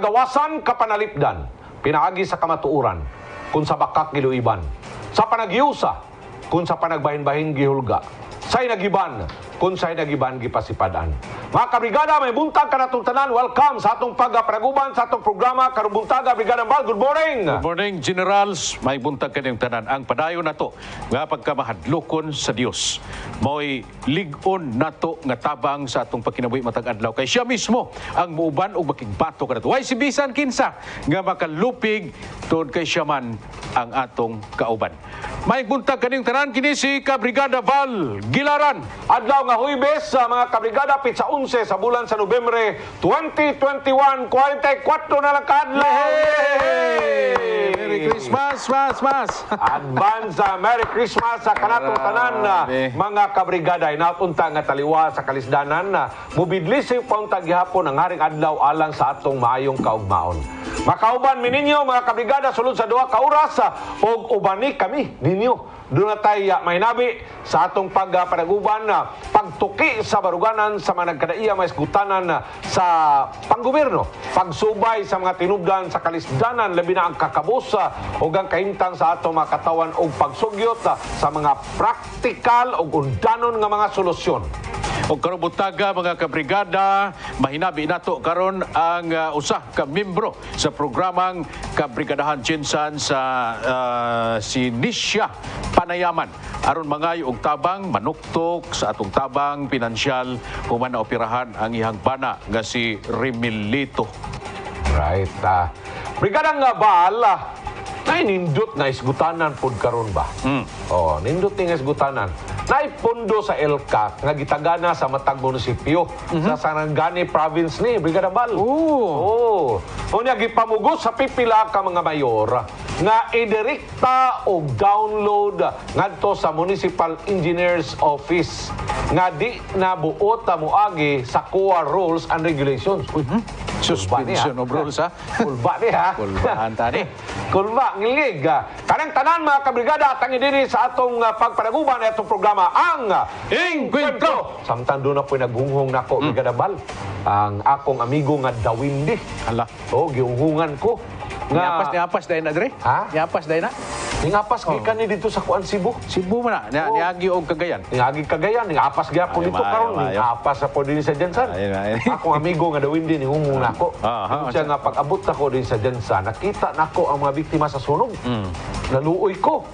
kagawasan kapanalipdan, pinaagi sa kamatuuran, kung sa bakak giluiban, sa panagiusa, kung sa panagbahin-bahin gihulga, say nagiban, kung say nagiban gipasipadan. Mga kabrigada, may buntag ka natong tanan. Welcome sa atong pagpanaguban sa atong programa karong buntaga. Brigada Bal, good morning. Good morning, Generals. May buntag kanyang tanan. Ang padayon nato nga pagkamahadlokon sa Dios. Mo'y ligon nato nga tabang sa atong pagkinabuhi matag adlaw. Kay siya mismo ang muuban o makigbato ka nato. Way si bisan kinsa nga makalupig tungod kay siya man ang atong kauban. May buntag kanyang tanan kini si Kabrigada Val Gilaran. Adlaw nga Huwebes sa mga kabrigada, pitsa 11 sa bulan sa Nobyembre 2021, 44 na lang kaadlaw. Merry Christmas, mas. Advance Merry Christmas sa kanatong tanan na mga kabrigada. Inapunta nga taliwa sa kalisdanan na mubidlisip paunta gihapon ang haring adlaw alang sa atong maayong kaugmaon. Makauban mi ninyo mga kabrigada sulod sa duha ka oras og ubani kami ninyo. Doon na tayo may nabi sa atong pagpanaguban na pagtuki sa baruganan sa mga nagkadaiya may isgutanan sa panggobyerno, pagsubay sa mga tinubdan sa kalisdanan, labi na ang kakabos o ang kahimtang sa atong mga katawan o pagsugyot sa mga praktikal o undanon nga mga solusyon. O karong buntaga mga kabrigada, mahinabi nato karon ang usa ka membro sa programang Kabrigadahan Jinsan sa Sinisya Panayaman aron mangayo og tabang manuktok sa atong tabang pinansyal human na operahan ang ihang bana nga si Remilito. Right. Brigada nga Bal, nindot na isgutanan pod karon ba? Oh, nindot ni nga isgutanan. Naipondo sa ELCAC nga gitagana sa matag munisipyo sa Sarangani province ni Brigada Bal. Unya gipamugos sa pipila ka mga mayor nga idirekta o download ngadto sa Municipal Engineers Office nga di nabuot moagi sa COA rules and regulations. Suspension of rules ha? Kulba ni ha? Kulbaan tani. Kulba, ngilig. Kanang tanan mga kabrigada, tangi diri sa atong pagpanaguban na itong programa, ang Encuentro! Samtang doon na po'y naghunghong nako, Brigada Bal. Ang akong amigo nga Dawindi. Hala. Gihunghungan ko. Niapas dahil na, Dre? Ha? Niapas dahil na? Ningapas gikan ni dito sa Kuan Cebu. Cebu man na. Niagi og Cagayan. Niagi Cagayan, ningapas gyapon dito karon, ningapas sa po din sa Jensan. Akong amigo nga Dawindi ni humong nako. Siya nga pag-abot nako din sa Jensan, nakita nako ang mga biktima sa sunog. Naluoy ko.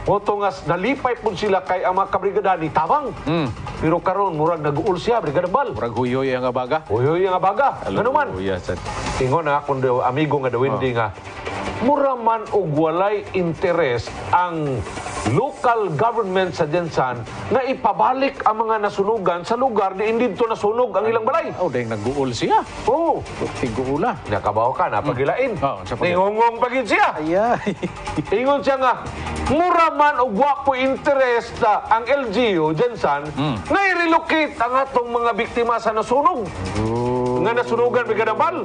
Moto nga nalipay pud sila kay ang mga kabrigada ni tabang. Pero karon murag nag-uul siya, Brigada Bal. Murag huyoy ang abaga. Huyoy ang abaga. Ano man? Ingon na akong amigo nga Dawindi nga mura man og walay interes ang local government sa Jensan na ipabalik ang mga nasunugan sa lugar di hindi dito nasunog ang ilang balay. Dahil nag-uul siya. Tiguula. Nakabaw ka, napagilain. Ningongong pagin siya. Ingon siya nga, mura man og wapo interest ang LGU Jensan na i-relocate ang atong mga biktima sa nasunog. Nga nasunugan, Brigada Bal.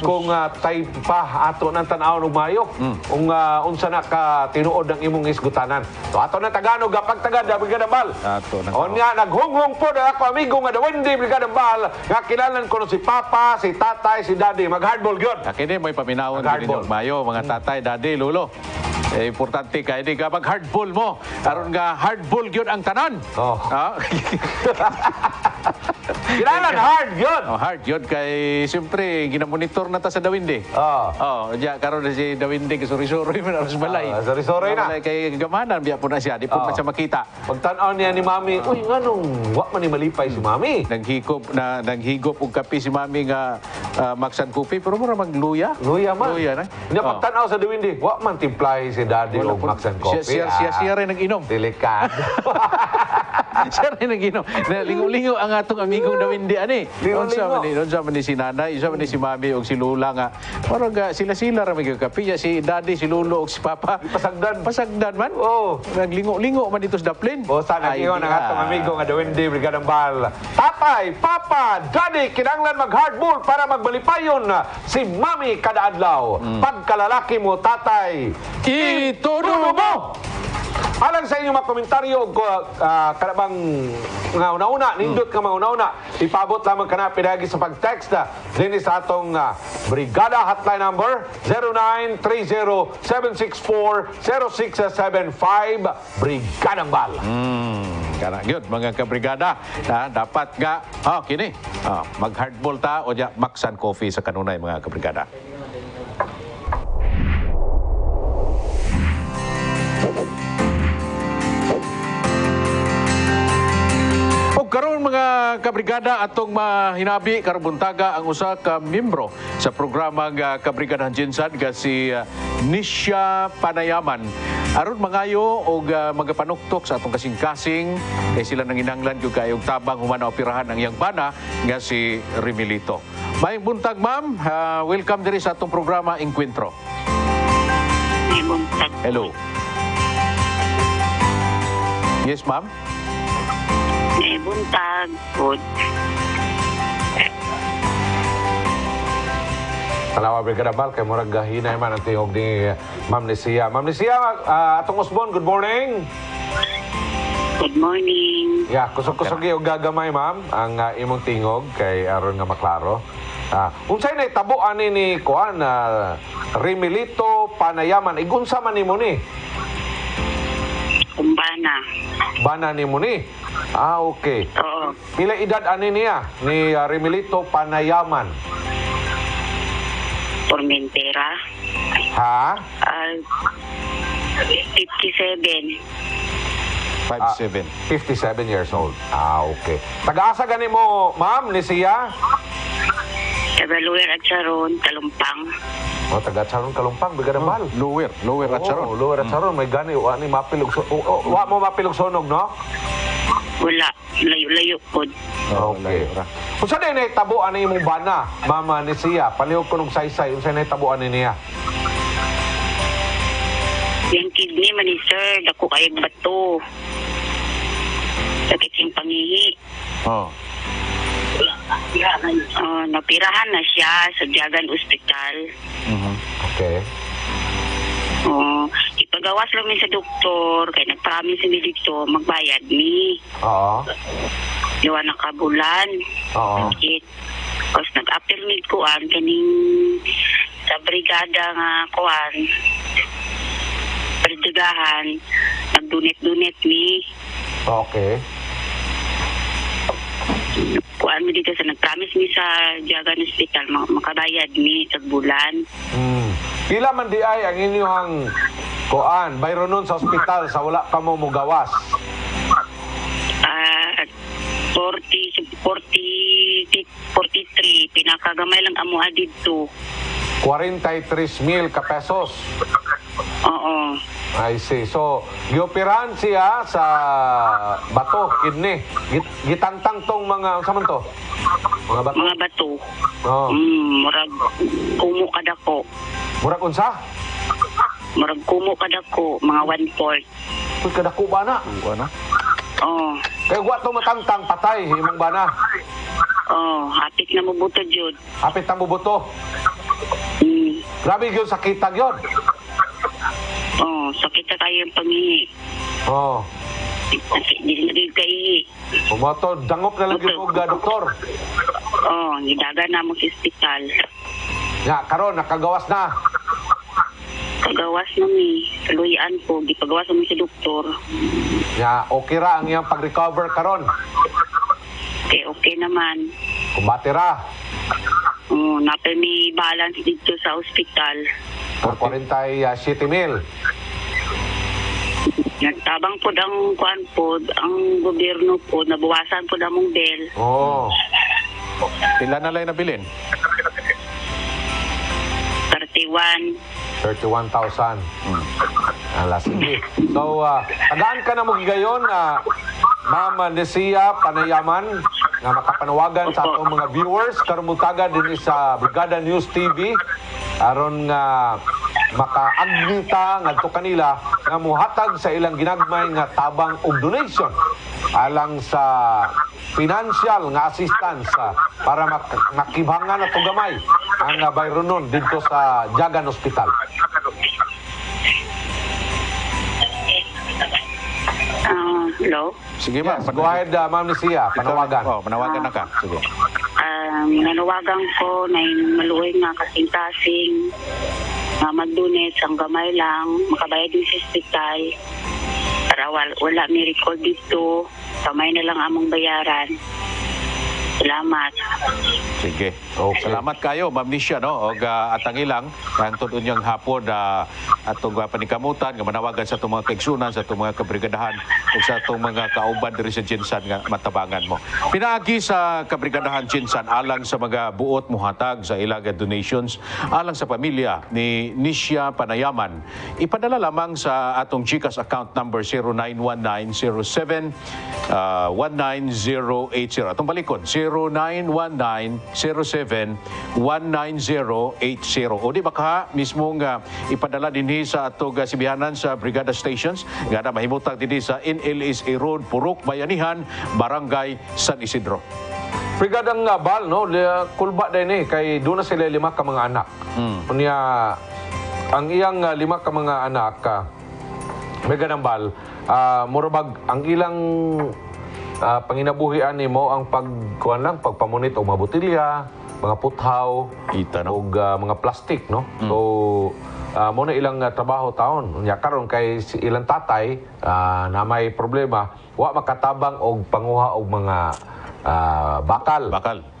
Kung tay pa ato ng tanaw ng mayo kung unsa na ka tinuod ng imong isgutanan. So ato na Tagalog pagtagad Brigada Bal. Onya naghunghong po na ako amigo nga Dawindi Brigada Bal nga kilalan ko si Papa, si Tatay, si Daddy mag-hardball gyud. Kini may paminawon din mayo mga tatay, daddy, lolo. Importante kay di ka mag-hardball mo. Aron nga hardball gyud ang tanan. Kilalan hard yun. Hard yun kay siyempre ginamonitor na ta sa Dawindi. Diya karon si Dawindi kisuri-suri man aros balay. Suri-suri na. Kay gamanan biya po na siya, di po pa siya makita. Pagtan-aw niya ni Mami, uy nganong wa man ni malipay si Mami. Naghigop og kape si Mami nga maksan kopi pero mura magluya. Luya man. Luya na. Pagtan-aw sa Dawindi, wa man timplay si Daddy og maksan kopi. Siya rin nag-inom. Delikado. Siya rin nag-inom. Lingo-lingo ang atong amigong Dawindi ani. Unsa man ni si Nanay, unsa man ni si Mami og si Lula nga. Parang sila-sila ra magkape si Daddy, si Lolo og si Papa. Pasagdan man. Naglingo-lingo man dito sa Daplin. Sana ingon ang atong amigo nga Dawindi Brigada Bal. Tatay, Papa, Daddy, kinahanglan mag-hardball para magbalipayon si Mami kada adlaw. Pagkalalaki mo, tatay, itudo mo! Alang sa inyong mga komentaryo, kanabang nga una-una, nindot ka mga una-una, ipabot lamang ka na pinagi sa pag-text na din sa atong Brigada Hotline number 0930-764-0675 Brigadang Bal. Kana gyud mga kabrigada, dapat nga kini mag-hardball ta o maksan coffee sa kanunay mga kabrigada. Karon mga kabrigada atong mahinabi karong buntaga ang usa ka miyembro sa programa nga Kabrigadahan Ginsan nga si Nisha Panayaman. Aron mangayo og magapanuktok sa atong kasing-kasing kay sila nanginanglan gyud kayong tabang human na operahan ang iyang bana nga si Remilito. Maayong buntag ma'am, welcome diri sa atong programa Encuentro. Hello. Yes ma'am. Buntag po. Kalawa Brigada Bal, kay murag gahinay man ang tingog ni Ma'am Nesia. Ma'am Nesia, atong Osbon, good morning. Good morning. Yeah, kusog-kusog yung gagamay ma'am ang imong tingog kay aron nga maklaro. Unsay na itabo ani ni Kuan Remilito Panayaman, igunsa man nimo ni? Kumbana. Bana nimo ni? Okay. Oo. Pila edad ani niya ni Remilito Panayaman? Formentera. Ha? 57. 57. 57 years old. Okay. Taga-asa gani mo, ma'am, ni siya? Taga-Luwer at Sharon, Talumpang. Taga-Charon Kalumpang, Brigada Bal. Lower at Sharon. Lower at Sharon, may gani, wa ni mapilog wa mo mapilog sonog, no? Wala. Layo-layo po. Okay. Unsa day nahitabo ani imong bana, mama ni siya? Palihog ko nung saysay, unsa nahitabo ani niya? Yung kidney man ni sir, dako kayong bato. Sakit yung pangihi. Napirahan na siya sa Diagan Hospital. Okay. Ipagawas lang mi sa doktor, kaya nag-promise mi dito, magbayad mi. Oo. Diwa na kabulan. Oo. Tapos nag-appeal mi kuan kaning sa brigada nga kuan. Brigahan, nag-donate mi. Okay. Kuan mi dito sa nag-promise mi sa Diagan Hospital, makabayad mi sa bulan. Pila man di ay ang inyong kuan, bayro nun sa ospital sa wala ka mo mugawas? 43, pinakagamay lang amo dito. 43,000 ka pesos. Oo. I see. So, gioperahan siya sa bato, kidney. Gitangtang tong mga, saan man to? Mga bato? Mga bato. Oo. Murag kumo kadako. Murag unsa? Murag kumo kadako, mga 1/4. Uy, kadako ba na? Ano? Oo. Kaya wa to matangtang patay, himong bana. Oo, hapit na mabuto jud. Hapit ang bubuto. Grabe yun, sakitag yun. Oo, sakit na tayo yung pangihi. Oo. Hindi na rin kaihi. Pumoto, dangop na lang yung doktor. Oo, nidaga na mo sa ospital. Ya, karon nakagawas na. Kagawas na mi. Kaluyaan po, gipagawas na mi sa doktor. Ya, okay ra ang iyang pag-recover karon. Okay naman. Kumbati ra. Napay may balance dito sa ospital. Por 47,000. Nagtabang po ang kuan po, ang gobyerno po, nabawasan po mong bel. Oo. Pila na lang nabilin? 31. 31,000. Ala, sige. So, tagaan ka na mo gigayon na Ma'am Nesia Panayaman na makapanawagan sa atong mga viewers karumutaga din sa Brigada News TV aron nga makaagnita ngadto kanila nga muhatag sa ilang ginagmay nga tabang og donation alang sa financial nga assistance para makibhangan na gamay ang bayronon dito sa Diagan Hospital. Hello? Sige ma'am. Yes, go ahead, Ma'am Nisia. Panawagan. Oh, panawagan na ka. Sige. Nanawagan ko na maluoy nga kasing-kasing mag-donate ang gamay lang, makabayad din sa hospital para wala may record dito, kamay na lang among bayaran. Salamat. Sige. Okay. Salamat kayo, Ma'am Nisha, no? Og atang ilang ang tudon niyang hapon atong panikamutan nga manawagan sa atong mga kaigsunan, sa atong mga kabrigadahan ug sa atong mga kauban diri sa Jinsan nga matabangan mo. Pinaagi sa kabrigadahan Jinsan alang sa mga buot muhatag sa ilaga donations alang sa pamilya ni Nisha Panayaman. Ipadala lamang sa atong GCash account number 091907-19080. Atong balikon 091907-19080. O di ba ka mismo nga ipadala dinhi sa atong sibihanan sa Brigada Stations nga na mahimutang dinhi sa NLSA Road, Purok, Bayanihan, Barangay San Isidro. Brigadang Bal, no? Kulba din kay doon na sila 5 ka mga anak. Kunya, ang iyang 5 ka mga anak, Brigadang Bal, murabag, ang ilang panginabuhian nimo ang pagpamunit og mga botilya, mga puthaw, Ita, no? og mga plastic, no? So mo na ilang trabaho taon. Unya karon kay ilang tatay na may problema, wa makatabang og panguha og mga bakal,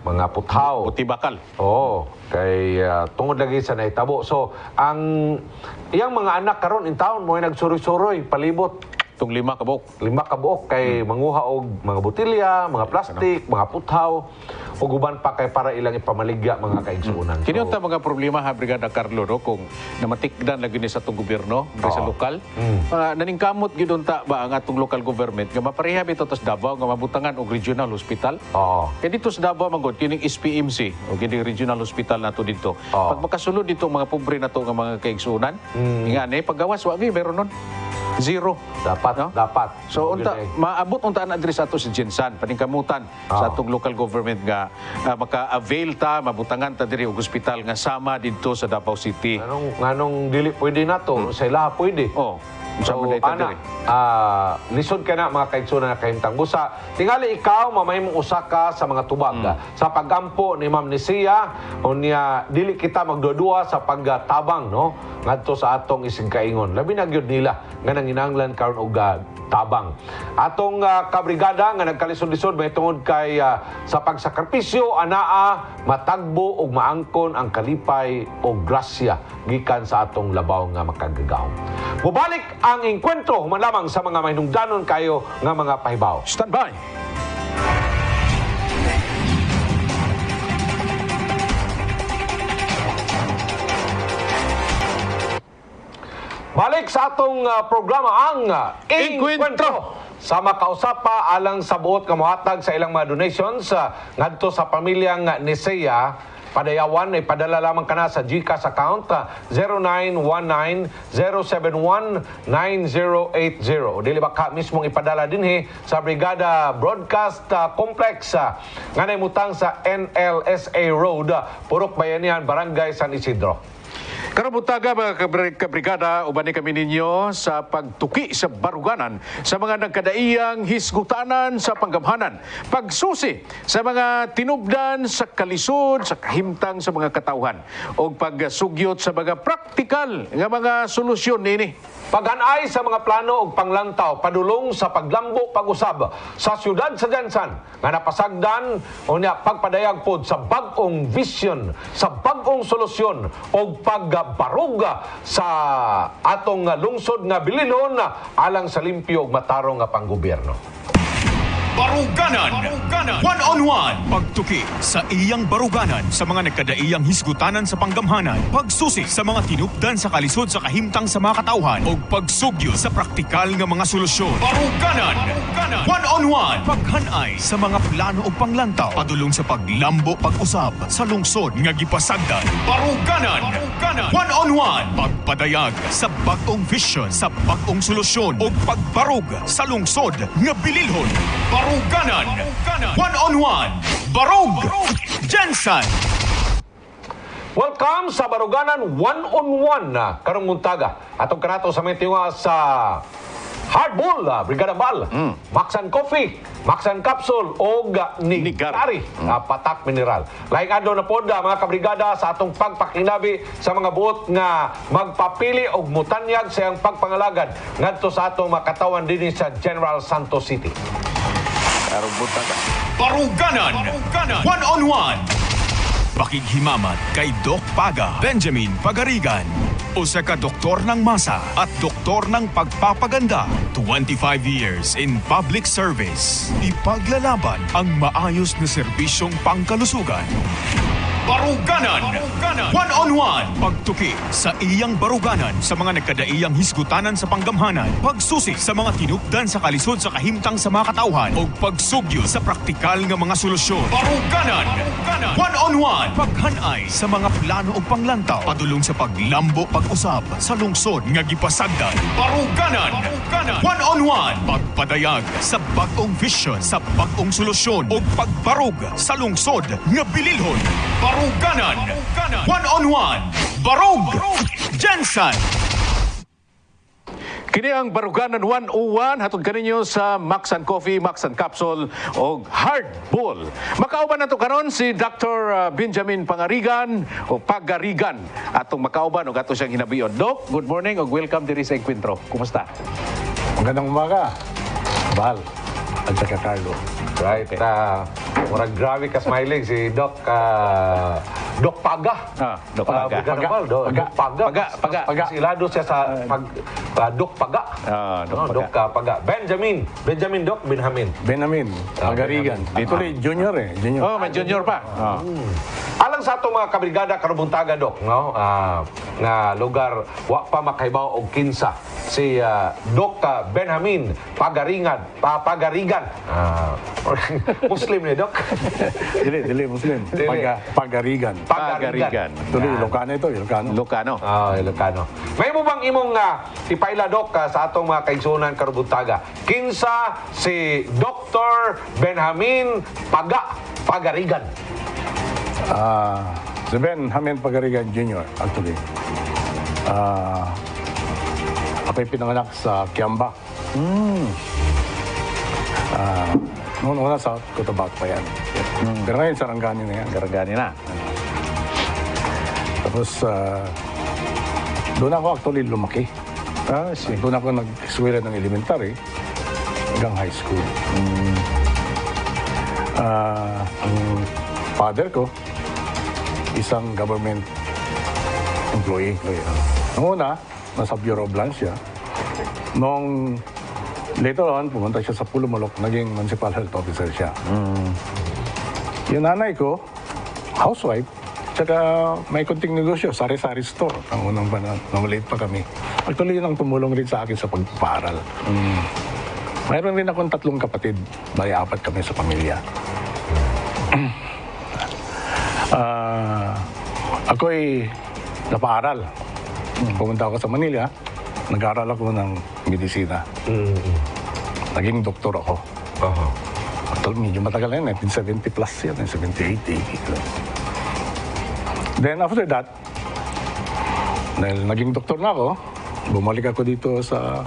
mga puthaw. Puti bakal. Oo, kay tungod lagi sa naitabo. So ang iyang mga anak karon in taon mo nagsuroy-suroy palibot. Itong 5 kabok. 5 ka buok kay manguha og mga botilya, mga plastic, mga puthaw, ug uban pa kay para ilang ipamaligya mga kaigsuonan. Kini unta mga problema ha Brigada Carlo no kung namatikdan lagi ni sa atong gobyerno sa lokal. Naningkamot gyud unta ba ang atong local government nga maparehab ito sa Davao nga mabutangan og regional hospital. Oo. Kay dito sa Davao manggod kining SPMC o kining regional hospital nato dito. Pag makasulod dito mga pobre nato nga mga kaigsuonan, ingani paggawas wa mi meron nun. Zero. Dapat, No? dapat. So unta maabot unta na address ato sa Jinsan paningkamutan sa atong local government nga maka-avail ta mabutangan ta diri og hospital nga sama didto sa Davao City. Nganong dili pwede nato, sa ilaha pwede. Oh, So, sama dito ana, diri. lisod ka na mga kaigsunan na kahimtang busa. Tingali ikaw, mamay mong usa ka sa mga tubag. Sa pagampo ni Ma'am Nisia, o niya, dili kita magdudua sa pagtabang, no? Ngadto sa atong isig kaingon. Labi na gyud nila, nga nanginanglan karon og tabang. Atong kabrigada nga nagkalisod-lisod may tungod kay sa pagsakripisyo anaa matagbo og maangkon ang kalipay o grasya gikan sa atong labaw nga makagagaw. Mubalik ang engkwentro human lamang sa mga mahinungdanon kayo nga mga pahibaw. Stand by. Balik sa atong programa ang Engkwentro. Sama kausapa alang sa buot nga mohatag sa ilang mga donations ngadto sa pamilyang Nisea. Padayawan ay padala lamang kana sa GCash account 0919-071-9080. Dili ba ka mismong ipadala dinhi sa Brigada Broadcast Complex nga naimutang sa NLSA Road, Purok Bayanihan, Barangay San Isidro. Karabutaga mga kabrigada, uban kami ninyo sa pagtuki sa baruganan sa mga nagkadaiyang hisgutanan sa panggamhanan, pagsusi sa mga tinubdan sa kalisod, sa kahimtang sa mga katauhan, o pagsugyot sa mga praktikal nga mga solusyon nini. Paghanay sa mga plano ug panglantaw padulong sa paglambo pag-usab sa siyudad sa Jansan nga napasagdan unya pagpadayag pod sa bag-ong vision, sa bag-ong solusyon ug pagbarug sa atong lungsod nga bililhon alang sa limpyo ug matarong nga panggobyerno. Baruganan. One-on-one. Pagtuki sa iyang baruganan sa mga nagkadaiyang hisgutanan sa panggamhanan. Pagsusi sa mga tinupdan sa kalisod sa kahimtang sa mga katauhan. O pagsugyo sa praktikal nga mga solusyon. Baruganan. One-on-one. Paghanay sa mga plano o panglantaw. Padulong sa paglambo pag-usab sa lungsod nga gipasagdan. Baruganan. One-on-one. Pagpadayag sa bagong vision, sa bagong solusyon. O pagbarug sa lungsod nga bililhon. Baruganan. One-on-one. Barug. Jensen. Welcome sa Baruganan One-on-One karong muntaga. Atong kanato sa may tiwa sa Hardbull, Brigada Bal, Maxan Coffee, Maxan Capsule, o Nigari, patak mineral. Laing adlaw na pod mga kabrigada sa atong pagpakinabi sa mga buot nga magpapili og mutanyag sa iyang pagpangalagad ngadto sa atong makatawan dinhi sa General Santos City. Baruganan. One-on-one. Pakighimamat kay Doc Paga, Benjamin Pagarigan. Usa ka doktor ng masa at doktor ng pagpapaganda. 25 years in public service. Ipaglalaban ang maayos na serbisyong pangkalusugan. Baruganan. One-on-one. Pagtuki sa iyang baruganan sa mga nagkadaiyang hisgutanan sa panggamhanan. Pagsusi sa mga tinupdan sa kalisod sa kahimtang sa mga katauhan. O pagsugyo sa praktikal nga mga solusyon. Baruganan. One-on-one. Paghanay sa mga plano o panglantaw. Padulong sa paglambo pag-usab sa lungsod nga gipasagdan. Baruganan. One-on-one. Pagpadayag sa bagong vision sa bagong solusyon. O pagbarug sa lungsod nga bililhon. Baruganan. One-on-one. Barug. Jensen. Kini ang Baruganan 101 hatod kaninyo sa Maxan Coffee, Maxan Capsule o Hardbull. Makauban nato karon si Dr. Benjamin Pagarigan o Pagarigan atong makauban og ato siyang hinabiyon. Doc, good morning og welcome diri sa Encuentro. Kumusta? Magandang umaga, Bal at saka Carlo. Right, murag grabe ka smiling si Doc Doc Paga. Doc Paga. Brigada Bal, Doc Paga. Paga. Silado siya sa Doc Paga. Doc Doc Paga. Benjamin Doc Benjamin. Pagarigan. Dito rin, junior eh. Junior. Oh, may junior pa. Alang sa atong mga kabrigada karubuntaga Doc, no? Nga lugar wa pa makaibaw og kinsa si Doc Benjamin Pagarigan. Muslim ni Doc. Dili, Muslim. Pagarigan. Tuloy, Ilocano ito, Ilocano. Ilocano. May mo bang imong ipaila Doc sa atong mga kaigsunan karubuntaga? Kinsa si Dr. Benjamin Pagarigan. Si Benjamin Pagarigan Jr. actually. Ako'y pinanganak sa Kiamba. Noon una sa Cotabato pa yan. Pero ngayon Sarangani na yan. Sarangani na. Tapos doon ako actually lumaki. Doon ako nag-eskwela ng elementary hanggang high school. Ang father ko, isang government employee. Noong una, nasa Bureau of Lands siya. Nung later on, pumunta siya sa Pulumulok, naging municipal health officer siya. Yung nanay ko, housewife, tsaka may kunting negosyo, sari-sari store. Ang unang panahon, maliit pa kami. Actually, yun ang tumulong rin sa akin sa pagpaparal. Mayroon rin akong 3 kapatid, bali 4 kami sa pamilya. Ako'y napaaral. Pumunta ako sa Manila, nag-aaral ako ng medisina. Naging doktor ako. Medyo matagal na yun, 1970 plus yan, 78, 80. Then after that, dahil naging doktor na ako, bumalik ako dito sa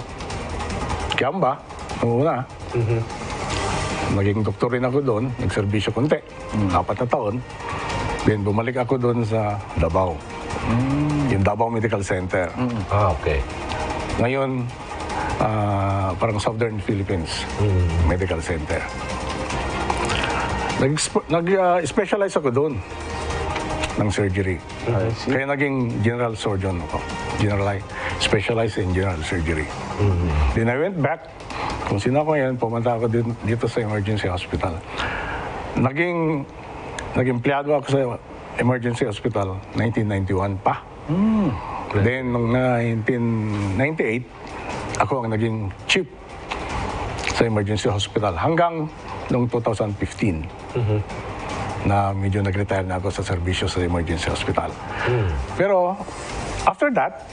Kiamba, noong una. Naging doktor rin ako doon, nagserbisyo konti, 4 na taon. Then bumalik ako doon sa Davao, yung Davao Medical Center. Okay. Ngayon, parang Southern Philippines Medical Center. Nag-specialize ako doon ng surgery. Kaya naging general surgeon ako. Specialized in general surgery. Then I went back. Kung sino ako yan, pumunta ako dito sa emergency hospital. Naging empleyado ako sa emergency hospital 1991 pa. Then, noong 1998, ako ang naging chief sa emergency hospital hanggang noong 2015 na medyo nag-retire na ako sa serbisyo sa emergency hospital. Pero, after that,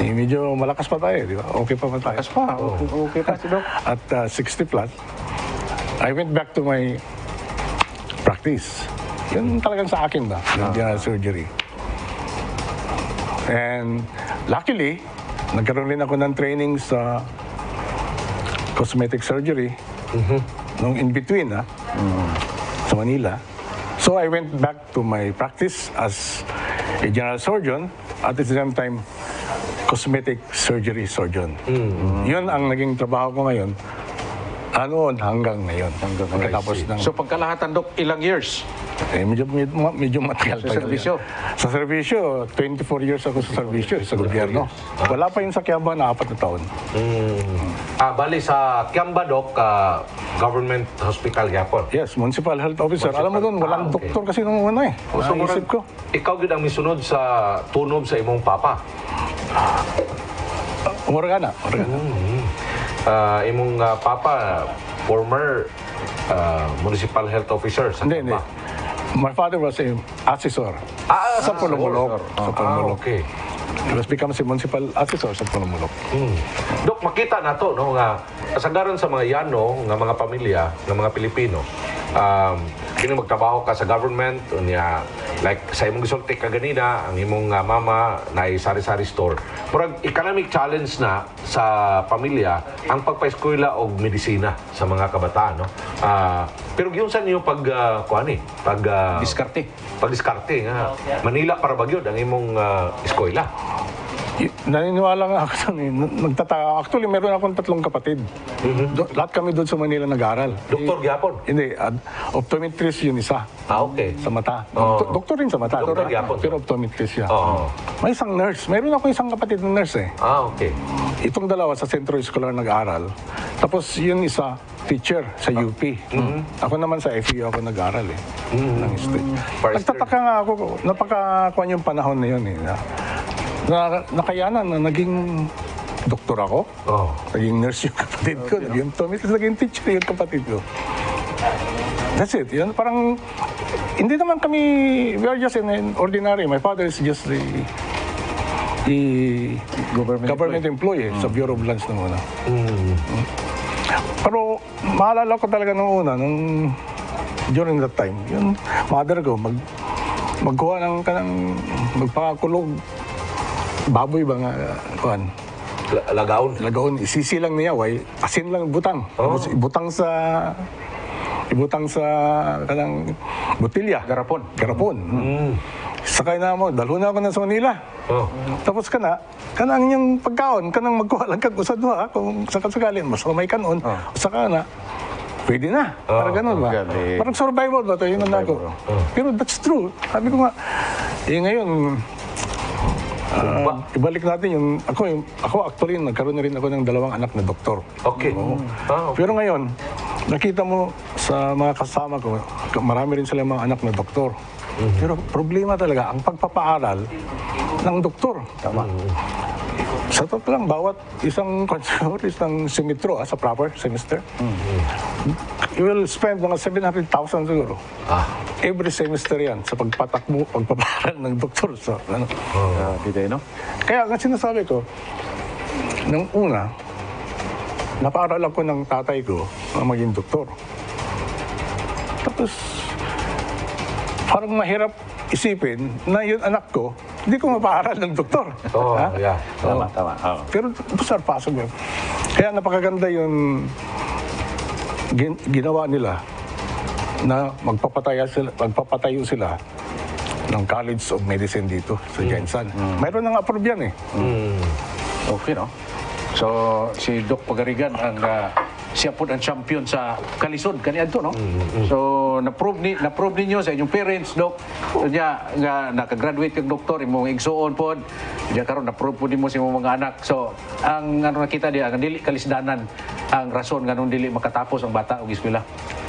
medyo malakas pa tayo, di ba? Okay pa tayo. Malakas pa. Okay pa si Doc. At 60 plus, I went back to my practice. Yun talagang sa akin ba, yung general surgery. And luckily, nagkaroon rin ako ng training sa cosmetic surgery nung in between sa Manila. So I went back to my practice as a general surgeon at the same time cosmetic surgery surgeon. Yun ang naging trabaho ko ngayon. Hanggang ngayon. Pagkatapos ng... So pagkalahatan, Dok, ilang years? medyo matagal Sa serbisyo? Sa serbisyo, 24 years ako sa serbisyo, sa gobyerno. Wala pa yung sa Kiamba na 4 na taon. Bali sa Kiamba, Doc, government hospital yapon. Yes, municipal health officer. Alam mo doon, walang okay. doktor kasi nung una So, Naisip ko. ikaw gid ang misunod sa tunob sa imong papa. Morgana. Imong papa, former municipal health officer sa Hindi. Kiamba. My father was a assessor sa Pulumulok. Okay. He was become a municipal assessor sa Pulumulok. Dok, makita na to, no, nga kasagaran sa mga Yano, nga mga pamilya, nga mga Pilipino, kini magtrabaho ka sa government, unya, like sa imong gisulti ka ganina, ang imong mama na sari-sari store. Murag economic challenge na sa pamilya ang pagpa-eskwela og medisina sa mga kabataan, no? Pero giunsan niyo pagdiskarte nga Manila para bagyod ang imong eskwela. Naniniwala nga ako doon eh. Nagtataka. Actually, meron akong 3 kapatid. Lahat kami doon sa Manila nag-aaral. Doktor gyapon. Hindi. Optometrist yun isa. Okay. Sa mata. Oo. Doktor rin sa mata. Doktor gyapon. Pero optometrist siya. Oo. May isang nurse. Meron ako isang kapatid na nurse eh. Okay. Itong dalawa sa Sentro Escolar nag-aaral. Tapos yun isa, teacher sa UP. Ako naman sa FEU ako nag-aaral eh. Ng history. Nagtataka nga ako, napakakuan yung panahon na yun eh. Nakayanan na naging doktor ako. Naging nurse yung kapatid ko. Naging optometrist, naging teacher yung kapatid ko. That's it. Yan, parang, hindi naman kami, we are just an ordinary. My father is just the government employee sa Bureau of Lands nung una. Pero maalala ko talaga nung una, during that time, yung mother ko, magkuha ng magpakakulog, baboy ba nga, kuhan? Lagaon. Isisi lang niya, asin lang butang. Tapos ibutang sa kanang botilya. Garapon. Sakay na mo, dalho na ako na sa Manila. Tapos kanang yung pagkaon, kanang magkuha lang kag usad ha, kung sakasagalin, mas may kanon, saka na, pwede na. Parang ganun ba? Parang survival ba ito, yun ang ako. Pero that's true. Sabi ko nga, ngayon, ibalik natin yung ako actually nagkaroon na rin ako ng 2 anak na doktor. Okay. Pero ngayon, nakita mo sa mga kasama ko, marami rin sila mga anak na doktor. Pero problema talaga ang pagpapaaral ng doktor. Tama. Sa totoo lang, bawat isang semestro, sa proper semester, you will spend mga 700,000 siguro. Every semester yan sa pagpapaaral ng doktor. So, no? Kaya ang sinasabi ko, nung una, napaaral ako ng tatay ko na maging doktor. Tapos, parang mahirap isipin na yung anak ko, hindi ko mapaaral ng doktor. Yeah. Tama. Pero sir, possible. Kaya napakaganda yung ginawa nila na magpapatayo sila ng College of Medicine dito sa Jensan. Mayroon nang approve yan eh. Okay, no? So, si Doc Pagarigan ang siya po ang champion sa kalisod kaniadto, no? So, na-prove ninyo sa inyong parents, Doc. Nya nga nakagraduate kang doktor, imong igsuon pod. Diya karon na-prove po nimo sa imong mga anak. So, ang nakita diya, ang dili kalisdanan ang rason nganong dili makatapos ang bata og eskwela.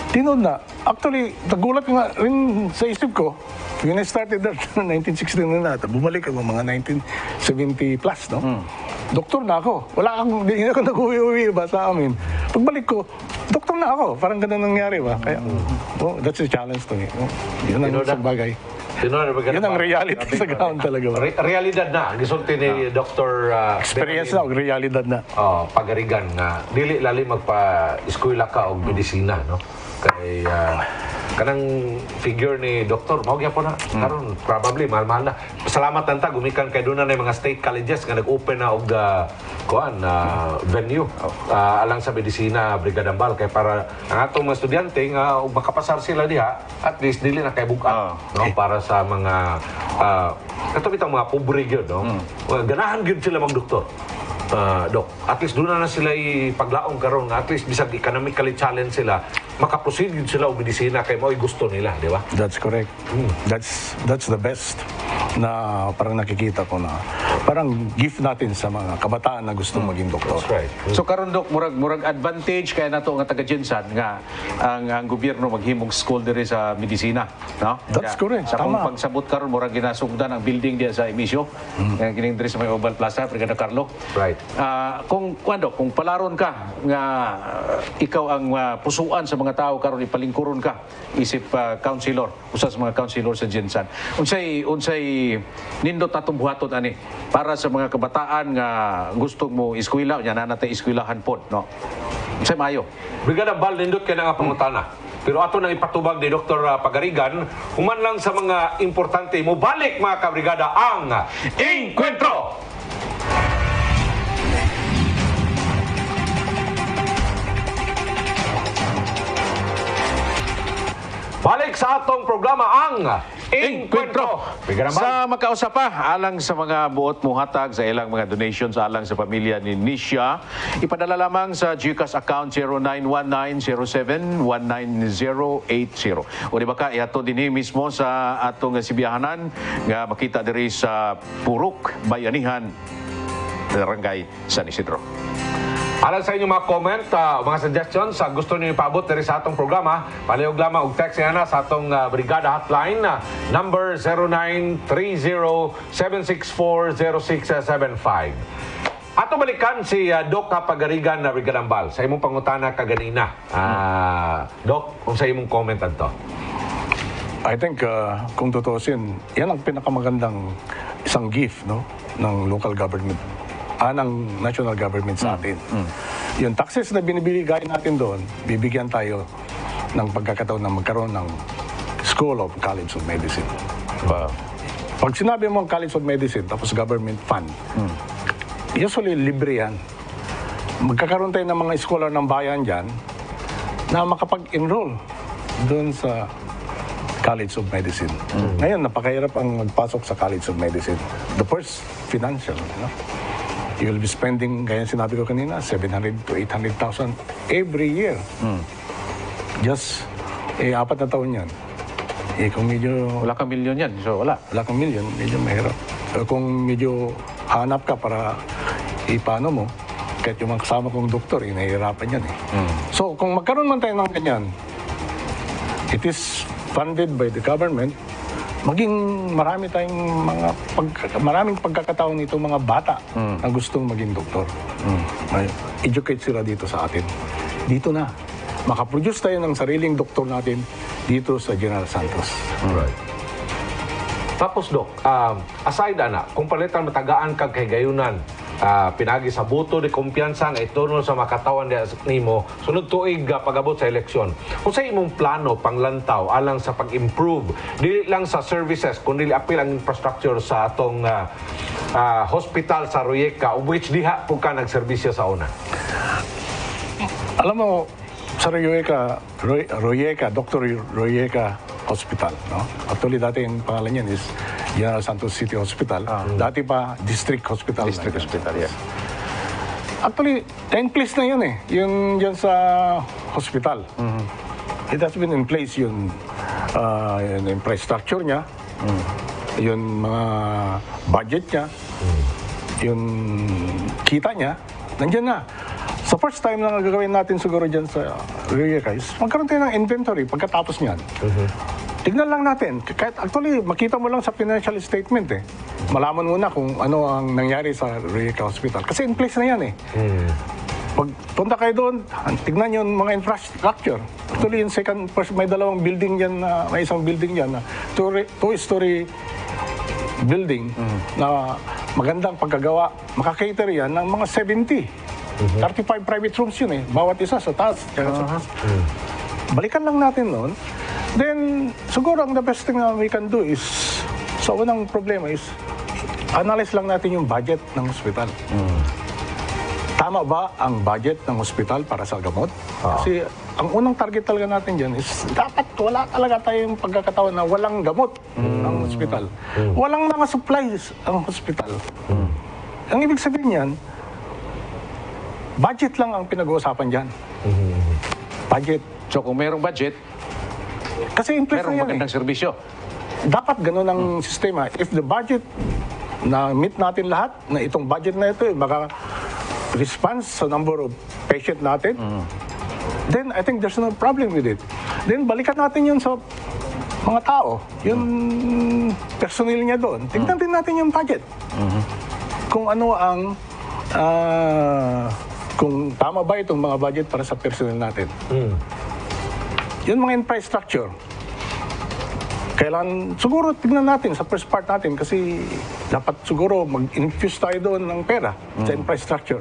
Tinod na. Actually, nagulat ko nga rin sa isip ko, when I started that 1960 na bumalik ako mga 1970 plus, no? Doktor na ako. Hindi ako nag-uwi-uwi ba sa amin. Pagbalik ko, doktor na ako. Parang ganun nangyari ba? Kaya, that's a challenge to me. Yun ang isang bagay. Yun ang reality sa ground talaga ba? Realidad na. Gisulti ni Dr. Experience na, realidad na. Pagarigan na dili lali magpa-eskwela ka og medisina, no? Kay kanang figure ni doktor mao gyapon na karon probably mahal-mahal na. Salamat nanta gumikan kay doon na mga state colleges nga nag-open na og venue alang sa medisina Brigada Ambal kay para ang atong mga estudyante nga makapasar sila diha at least dili na kay bugat no para sa mga katong mga pobre gyud no. Ganahan gyud sila mag-doktor. Dok, at least doon na sila ipaglaong karon at least bisag economically challenge sila makaproceed yun sila o medisina kay mo'y gusto nila, di ba? That's correct. That's the best na parang nakikita ko na parang gift natin sa mga kabataan na gustong maging doktor. That's right. So karon Dok, murag advantage kaya nato nga taga Jensan nga ang gobyerno maghimong school diri sa medisina, no? That's correct. Sa Tama. akong pagsabot karon murag ginasugdan ang building diya sa Emisio. Kining diri sa may Oval Plaza, Brigada Carlo. Right. Kung palaron ka nga ikaw ang pusuan sa mga tao karon ipalingkuron ka isip councilor, usa sa mga councilor sa Jensan. Unsay nindot natong buhaton ani para sa mga kabataan nga gusto mo eskwela nya natay eskwelahan pod, no? Unsay maayo? Brigada Ambal nindot kay nga pangutana. Pero ato nang ipatubag ni Dr. Pagarigan, human lang sa mga importante mo balik mga kabrigada ang Encuentro! Balik sa atong programa ang Encuentro. Brigada Ambal. Sa makausapa, alang sa mga buot muhatag sa ilang mga donations alang sa pamilya ni Nisha, ipadala lamang sa GCash account 0919071980. O di ba ka, iato din mismo sa atong sibiyahanan nga makita diri sa Purok, Bayanihan, Barangay San Isidro. Alang sa inyong mga comment, mga suggestions, gusto niyo ipaabot diri sa atong programa, palihog lamang og text na sa atong Brigada Hotline, number 0930-764-0675. Ato balikan si Doc Pagarigan na Brigada Ambal sa imong pangutana kaganina. Doc, kung sa imong comment adto. I think kung tutusin, yan ang pinakamagandang isang gift no ng local government. Ng national government sa atin. Yung taxes na binibigay natin doon, bibigyan tayo ng pagkakataon na magkaroon ng School of College of Medicine. Pag sinabi mo ang College of Medicine, tapos government fund, usually libre yan. Magkakaroon tayo ng mga scholar ng bayan dyan na makapag-enroll doon sa College of Medicine. Ngayon, napakahirap ang magpasok sa College of Medicine. The first, financial, you know? You will be spending, gaya sinabi ko kanina, 700 to 800,000 every year. Just, 4 na taon yan. Kung medyo... Wala kang milyon yan, so wala. Wala kang milyon, medyo mahirap. Kung medyo hanap ka para ipano mo, kahit yung mga kasama kong doktor, nahihirapan yan eh. So, kung magkaroon man tayo ng ganyan, it is funded by the government, maging marami tayong maraming pagkakataon nito mga bata na gustong maging doktor. Educate sila dito sa atin. Dito na. Makaproduce tayo ng sariling doktor natin dito sa General Santos. Right. Tapos, Doc, aside kung palitan matagaan kag kay gayunan, pinagi sa buto di kumpiyansa nga iturno sa makatawan nimo sunod tuig pag-abot sa eleksyon. Kung sa imong plano panglantaw alang sa pag-improve dili lang sa services kundi apil ang infrastructure sa atong hospital sa Royeca, which diha po ka nagserbisyo sa una. Alam mo, sa Royeca, Dr. Royeca Hospital, no? Actually, dati yung pangalan niyan is General Santos City Hospital. Dati pa, District Hospital. District Hospital, yeah. Actually, 10 place na yun eh. Yung dyan sa hospital. It has been in place yung infrastructure niya, yung mga budget niya, yung kita niya, nandyan na. Sa first time na gagawin natin siguro dyan sa Royeca is magkaroon tayo ng inventory pagkatapos niyan. Tignan lang natin. Kahit actually, makita mo lang sa financial statement eh. Malaman mo na kung ano ang nangyari sa Royeca Hospital. Kasi in place na yan eh. Pag punta kayo doon, tignan yung mga infrastructure. Actually, yung may dalawang building yan, may isang building yan na two-story building na magandang pagkagawa. Makakater yan ng mga 70. 35 private rooms yun eh. Bawat isa sa taas. Balikan lang natin noon then siguro ang the best thing na we can do is, sa unang problema is, analyze lang natin yung budget ng hospital. Tama ba ang budget ng hospital para sa gamot? Kasi ang unang target talaga natin dyan is dapat wala talaga tayong pagkakataon na walang gamot ang hospital. Walang mga supplies ang hospital. Ang ibig sabihin yan, budget lang ang pinag-uusapan dyan. Budget. So kung merong budget, Kasi impress merong na yan magandang serbisyo. Dapat ganun ang sistema. If the budget na meet natin lahat, na itong budget na ito, baka response sa number of patient natin, then I think there's no problem with it. Then balikan natin yun sa mga tao, yung personnel niya doon. Tignan din natin yung budget. Kung ano ang, kung tama ba itong mga budget para sa personnel natin. Yun mga infrastructure. Kailan, siguro tignan natin sa first part natin kasi dapat siguro mag-infuse tayo doon ng pera sa infrastructure.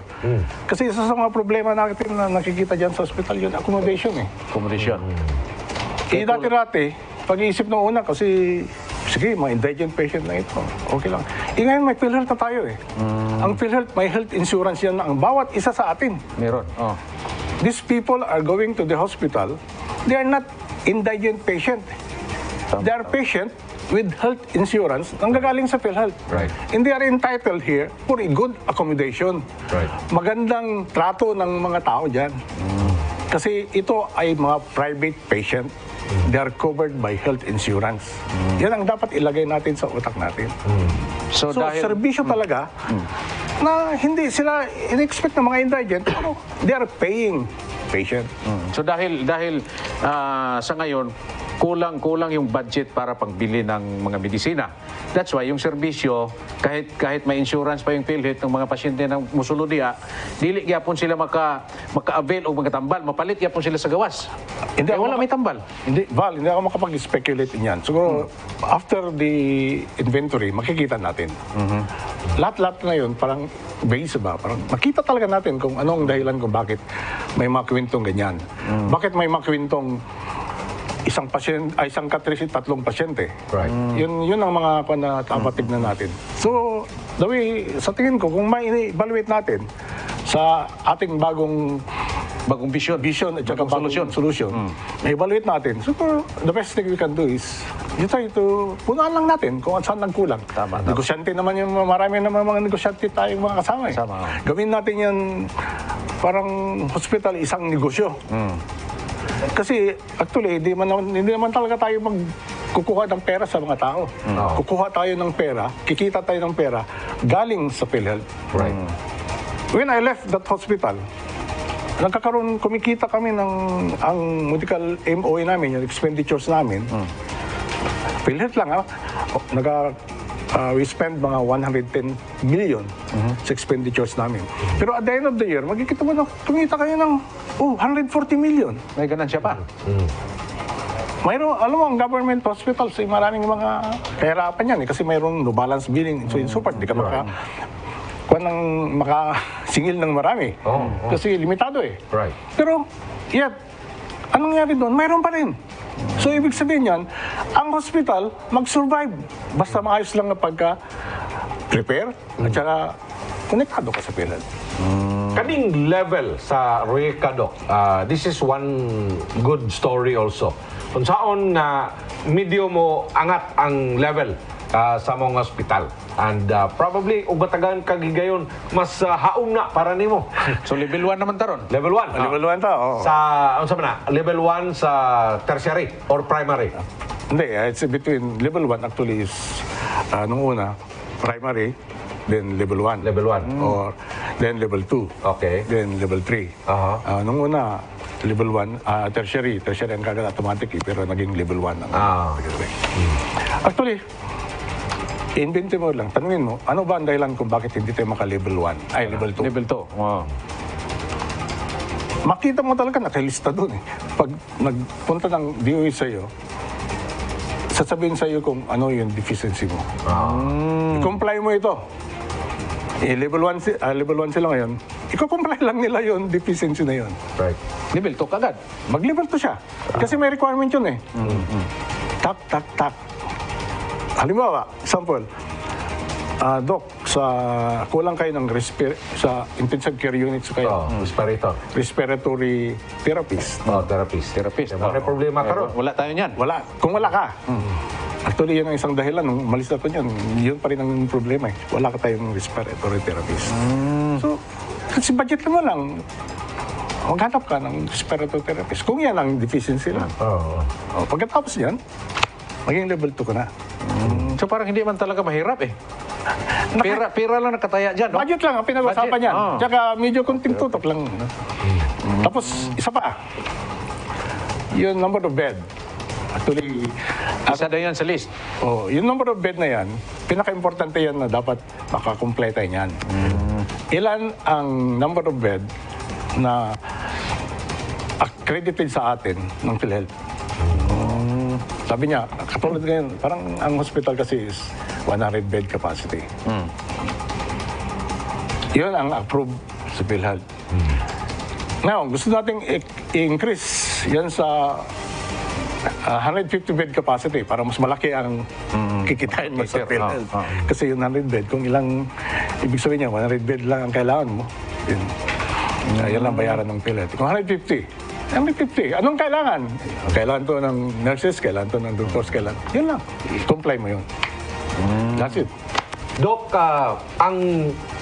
Kasi isa sa mga problema natin na nakikita dyan sa hospital yun, accommodation eh. Accommodation. Dati-dati, pag-iisip ng una kasi, sige, mga indigent patient na ito, okay lang. Ngayon may PhilHealth na tayo eh. Ang PhilHealth, may health insurance yan na ang bawat isa sa atin. Meron. These people are going to the hospital, they are not indigent patient. They are patient with health insurance nang gagaling sa PhilHealth. Right. And they are entitled here for a good accommodation. Right. Magandang trato ng mga tao dyan. Kasi ito ay mga private patient. They are covered by health insurance. Yan ang dapat ilagay natin sa utak natin. So, So, dahil serbisyo talaga na hindi sila in-expect ng mga indigent, pero they are paying patient. So dahil sa ngayon kulang yung budget para pagbili ng mga medisina. That's why yung serbisyo kahit may insurance pa yung PhilHealth ng mga pasyente ng musulod diha, dili gyapon sila maka-avail o magkatambal, mapalit gyapon sila sa gawas. Hindi Kaya ako wala may tambal. Hindi ako makapag-speculate niyan. Siguro, after the inventory, makikita natin. Lahat-lahat ngayon, parang base ba? Parang makita talaga natin kung anong dahilan kung bakit may mga kwentong ganyan. Bakit may mga kwentong isang katrisit, 3 pasyente. Right. Yun ang mga na dapat tignan natin. So, the way, sa tingin ko, kung may evaluate natin sa ating bagong vision at saka bagong solution. Na-evaluate natin. So, the best thing we can do is you try to punaan lang natin kung saan nagkulang. Tama. Negosyante naman yung marami naman mga negosyante tayong mga kasama. Gawin natin yan parang hospital isang negosyo. Kasi actually, hindi naman talaga tayo kukuha ng pera sa mga tao. Kukuha tayo ng pera, kikita tayo ng pera galing sa PhilHealth. Right. When I left that hospital, kumikita kami ang medical MOA namin, yung expenditures namin. PhilHealth lang, we spend mga 110 million sa expenditures namin. Pero at the end of the year, magkikita mo na, kumita kayo ng 140 million. May ganansya pa. Mayroon, alam mo, ang government hospitals, maraming mga kahirapan yan. Kasi mayroong no balance billing, so in support, di ka makasingil ng marami. Kasi limitado eh. Right. Pero, yet, anong nangyari doon? Mayroon pa rin. So, ibig sabihin yan, ang hospital mag-survive. Basta maayos lang na pagka-prepare at saka konektado ka sa PhilHealth. Kaning level sa RECA, Doc, this is one good story also. Kung saan na medyo mo angat ang level sa mga hospital. And probably, ugatagan kagigayon, mas haom na para nimo. So level 1 naman taron. Level 1. Level 1 ta, oo. Sa, ano sabi na, level 1 sa tertiary or primary. Hindi, it's between level 1 actually is, nung una, primary, then level 1. Level 1. Or then level 2. Okay. Then level 3. Nung una, level 1, tertiary ang kagad automatic pero naging level 1 ang Actually, invente mo lang, tanungin mo, ano ba ang dahilan kung bakit hindi tayo maka-level 1? Ay, level 2. Level 2. Wow. Makita mo talaga, nakalista doon eh. Pag nagpunta ng DOE sa'yo, sasabihin sa'yo kung ano yung deficiency mo. I-comply mo ito. Level 1 sila ngayon, iko-comply lang nila yun, deficiency na yun. Right. Level 2 kagad. Mag-level 2 siya. Kasi may requirement yun eh. Tak, tak, tak. Halimbawa, example, Doc, sa kulang kayo ng sa intensive care units kayo, respiratory therapist. Therapist. Therapist. May problema ka ron. Wala tayo niyan. Wala. Kung wala ka. Actually, yun ang isang dahilan. Nung umalis ako niyan, yun pa rin ang problema eh. Wala ka tayong respiratory therapist. So, kasi budget mo lang, maghanap ka ng respiratory therapist. Kung yan ang deficiency lang. Pagkatapos yan, maging level 2 ka na. So parang hindi man talaga mahirap eh. Pera lang nakataya dyan, no? Budget lang ang pinag-usapan Budget, niyan. oh. Tsaka medyo konting tutok lang. Tapos, isa pa. Yung number of bed. Actually, Isa na yan sa list. yung number of bed na yan, pinaka-importante yan na dapat makakompleta yan. Ilan ang number of bed na accredited sa atin ng PhilHealth? Sabi niya, katulad ngayon, parang ang hospital kasi is 100 bed capacity. Yun ang approved sa PhilHealth. Ngayon, gusto nating i-increase yan sa 150 bed capacity para mas malaki ang kikitain mo sa PhilHealth. Kasi yung 100 bed, kung ilang, ibig sabihin niya, 100 bed lang ang kailangan mo, yun. Yan lang bayaran ng PhilHealth. Kung 150, anong kailangan? Kailangan to ng nurses, kailangan to ng doctors, kailangan. Yun lang. I-comply mo yun. That's it. Dok, ang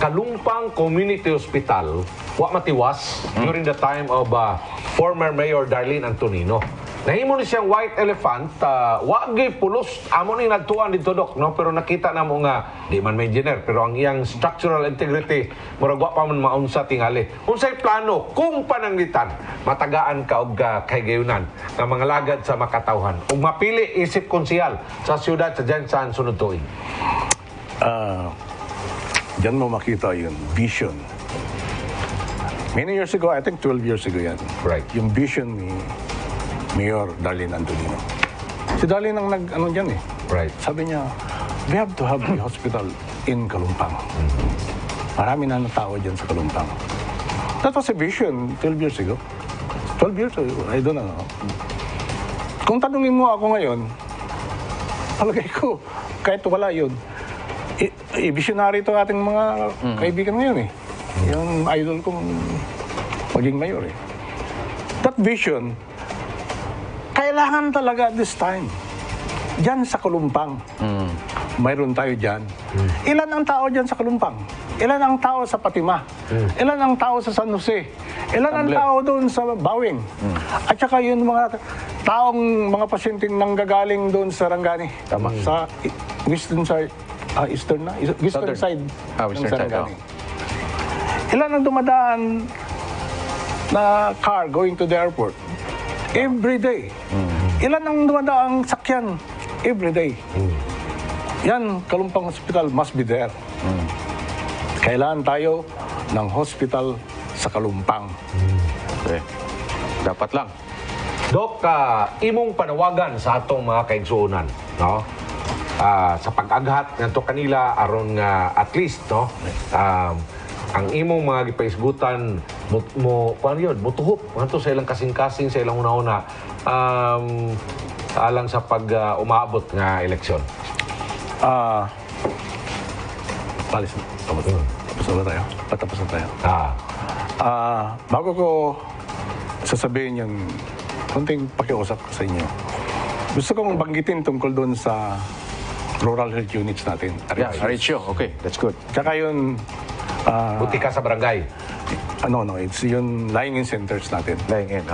Kalumpang Community Hospital, wa matiwas during the time of former Mayor Darlene Antonino. Nahimo ni siyang white elephant, wa gyud pulos amo ni nagtuan dito, Dok, no? Pero nakita na mo nga di man may engineer, pero ang iyang structural integrity murag wa pa man maunsa tingali. Unsay plano kung pananglitan matagaan ka og kahigayunan nga mga lagad sa makatawhan ug mapili isip konsehal sa siyudad sa Jensan sunod tuig? Diyan mo makita yung vision. Many years ago, I think 12 years ago yan. Right. Yung vision ni Mayor Darlene Antonino. Si Darlene ang nag-ano dyan eh. Right. Sabi niya, we have to have a hospital in Kalumpang. Marami na tao dyan sa Kalumpang. That was a vision 12 years ago. 12 years ago, I don't know. Kung tanungin mo ako ngayon, palagay ko, kahit wala yun, i-visionary ito ating mga kaibigan ngayon eh. Yung idol kong maging mayor eh. That vision, kailangan talaga at this time. Diyan sa Kalumpang. Mayroon tayo dyan. Ilan ang tao dyan sa Kalumpang? Ilan ang tao sa Patima? Ilan ang tao sa San Jose? Ilan ang tao doon sa Bawing? At saka yun mga taong, mga pasyenteng nanggagaling doon sa Rangani. Tama. Sa western side, eastern na? Western side Western ng side, Sarangani. Ilan ang dumadaan na car going to the airport? Every day. Ilan ang dumadaang sakyan? Every day. Yan, Kalumpang Hospital must be there. Kailangan tayo ng hospital sa Kalumpang. Okay. Dapat lang. Dok, imong panawagan sa atong mga kaigsuonan, no? Sa pag-aghat ngadto kanila aron nga at least, no? Ang imong mga gipaisgutan mo paano yun, mutuhop ngadto sa ilang kasing-kasing sa ilang una-una alang sa pag umaabot nga eleksyon. Tapos na tayo. Patapos na tayo. Bago ko sasabihin yung konting pakiusap ko sa inyo, gusto kong banggitin tungkol doon sa rural health units natin. Yeah, RHO. Okay, that's good. Tsaka yun, Buti ka sa barangay. it's yung lying-in centers natin. Lying in,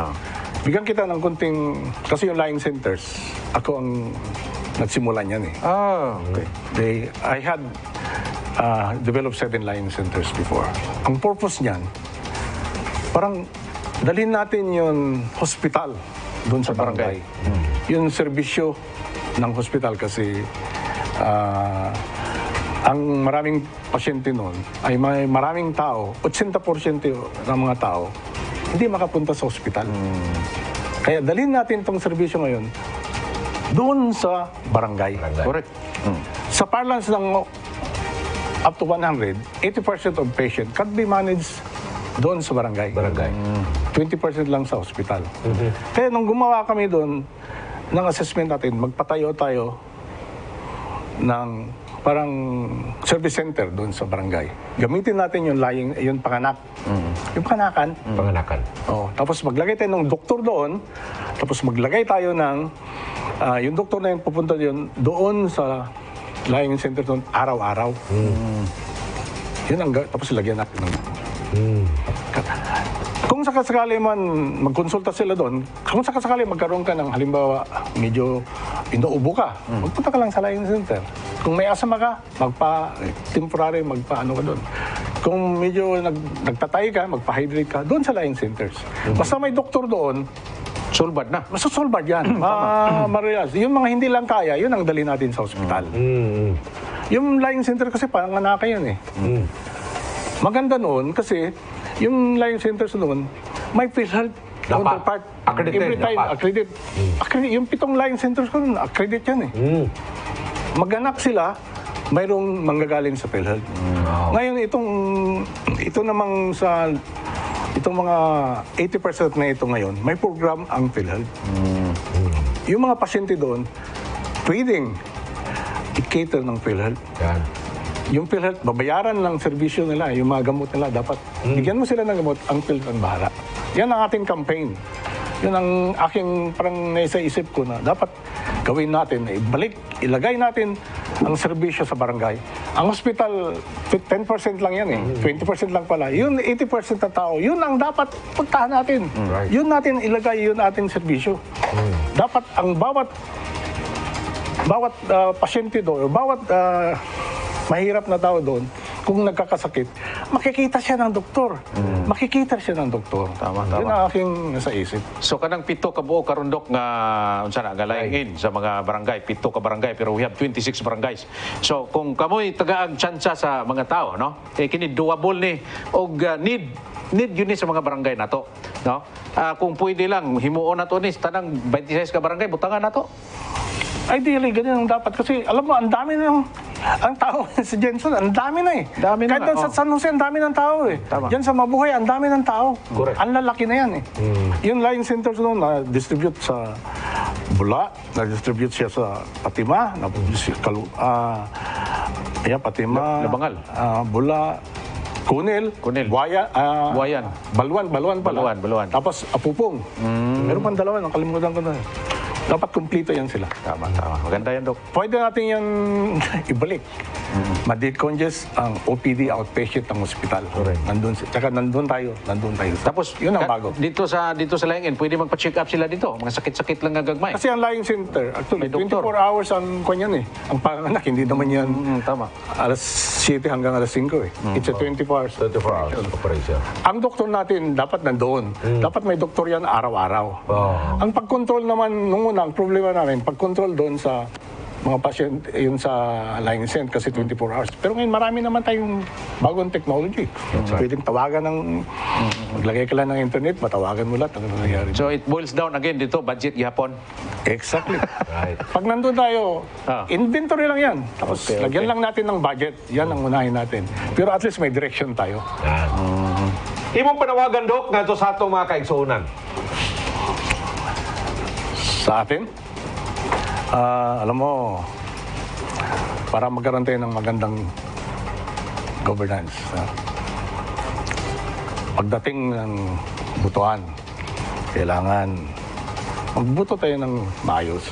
Bigyan kita ng konting, kasi yung lying centers, ako ang nagsimulan yan eh. Okay. I had developed 7 lying centers before. Ang purpose niyan, parang dalhin natin yung hospital doon sa barangay. Yung serbisyo ng hospital kasi ang maraming pasyente noon ay may maraming tao, 80% ng mga tao, hindi makapunta sa hospital. Kaya dalhin natin itong serbisyo ngayon doon sa barangay. Correct. Sa parlance ng up to 100, 80% of patient can be managed doon sa barangay. Barangay. 20% lang sa ospital. Kaya nung gumawa kami doon ng assessment natin, magpatayo tayo ng parang service center doon sa barangay. Gamitin natin yung panganak. Yung panganakan. Panganakan. Oh, tapos maglagay tayo ng doktor doon. Tapos maglagay tayo ng yung doktor na yung pupunta doon sa lying center doon araw-araw. Yun tapos lagyan natin ng kung sakasakali man magkonsulta sila doon, kung sakasakali magkaroon ka ng halimbawa medyo inuubo ka, magpunta ka lang sa lying center. Kung may asama ka, temporary magpaano ka doon. Kung medyo nagtatay ka, magpa-hydrate ka, doon sa lying centers. Basta may doktor doon, Sulbad na. masosolbad yan. Marias. Yung mga hindi lang kaya, yun ang dali natin sa ospital. Yung lying center kasi panganaka yun eh. Maganda noon kasi yung lying centers noon, may PhilHealth counterpart. Accredited, Every time, dapat. accredit. Yung 7 lying centers ko noon, accredit yan eh. Maganak sila, mayroong manggagaling sa PhilHealth. Ngayon, ito namang itong mga 80% na ito ngayon, may program ang PhilHealth. Yung mga pasyente doon, pwedeng i-cater ng PhilHealth. Yan. Yung PhilHealth, babayaran ng serbisyo nila, yung mga gamot nila, dapat bigyan mo sila ng gamot, ang PhilHealth ang bahala. Yan ang ating campaign. Yun ang aking parang naisa-isip ko na dapat gawin natin, ilagay natin ang serbisyo sa barangay. Ang hospital, 10% lang yan eh. 20% lang pala. Yun, 80% na tao, yun ang dapat puntahan natin. Right. Yun natin ilagay, yun ating serbisyo. Dapat ang bawat pasyente doon, bawat mahirap na tao doon, kung nagkakasakit, makikita siya ng doktor. Makikita siya ng doktor. Tama. Yun ang aking nasa isip. So kanang 7 ka buo karundok nga unsa na galayin sa mga barangay, 7 ka barangay pero we have 26 barangays. So kung kamoy tagaag tsansa sa mga tao, no? Kini doable ni og need yun ni sa mga barangay nato, no? Kung pwede lang himuon nato ni tanang 26 ka barangay butangan nato. Ideally, ganyan ang dapat. Kasi, alam mo, ang dami ng ang tao sa Jensen, ang dami na eh. Dami na Kahit doon nga, sa San Jose, ang dami ng tao eh. Tama. Diyan sa Mabuhay, ang dami ng tao. Correct. Ang lalaki na yan eh. Yung lying centers noon, na-distribute sa Bula, na-distribute siya sa Patima, Patima, Labangal. Bula, Kunil, Buayan. Baluan pala. Baluan. Tapos Apupong. Meron pang dalawa, nakalimutan ko na. Dapat kumplito yan sila. Tama. Maganda yan, Dok. Pwede natin yan ibalik. Ma-decongest ang OPD, outpatient ng ospital. Tsaka nandun tayo. Tapos yun ang bago. Dito sa Laingin, pwede magpa-check up sila dito. Mga sakit-sakit lang nga gagmay. Kasi ang lying center, actually, May doktor. 24 hours ang kanyan eh. Ang panganak, hindi naman yan Tama. alas 7 hanggang alas 5 eh. It's a 24 hours. 24 hours operation. Ang doktor natin, dapat nandoon. Dapat may doktor yan araw-araw. Ang pag-control naman, nung una, ang problema namin, pag-control doon sa mga pasyente, yun sa lying center kasi 24 hours. Pero ngayon, marami naman tayong bagong technology. Pwedeng tawagan ng, maglagay ka lang ng internet, matawagan mo lahat ang nangyayari. So it boils down again dito, budget gihapon. Exactly. Right. Pag nandun tayo, inventory lang yan. Tapos Okay. lagyan lang natin ng budget. Yan ang unahin natin. Pero at least may direction tayo. Imong panawagan, Dok, nga to sa atong mga kaigsuunan. Sa atin, alam mo, para magkaroon tayo ng magandang governance. Pagdating ng butuan, kailangan magbuto tayo ng maayos.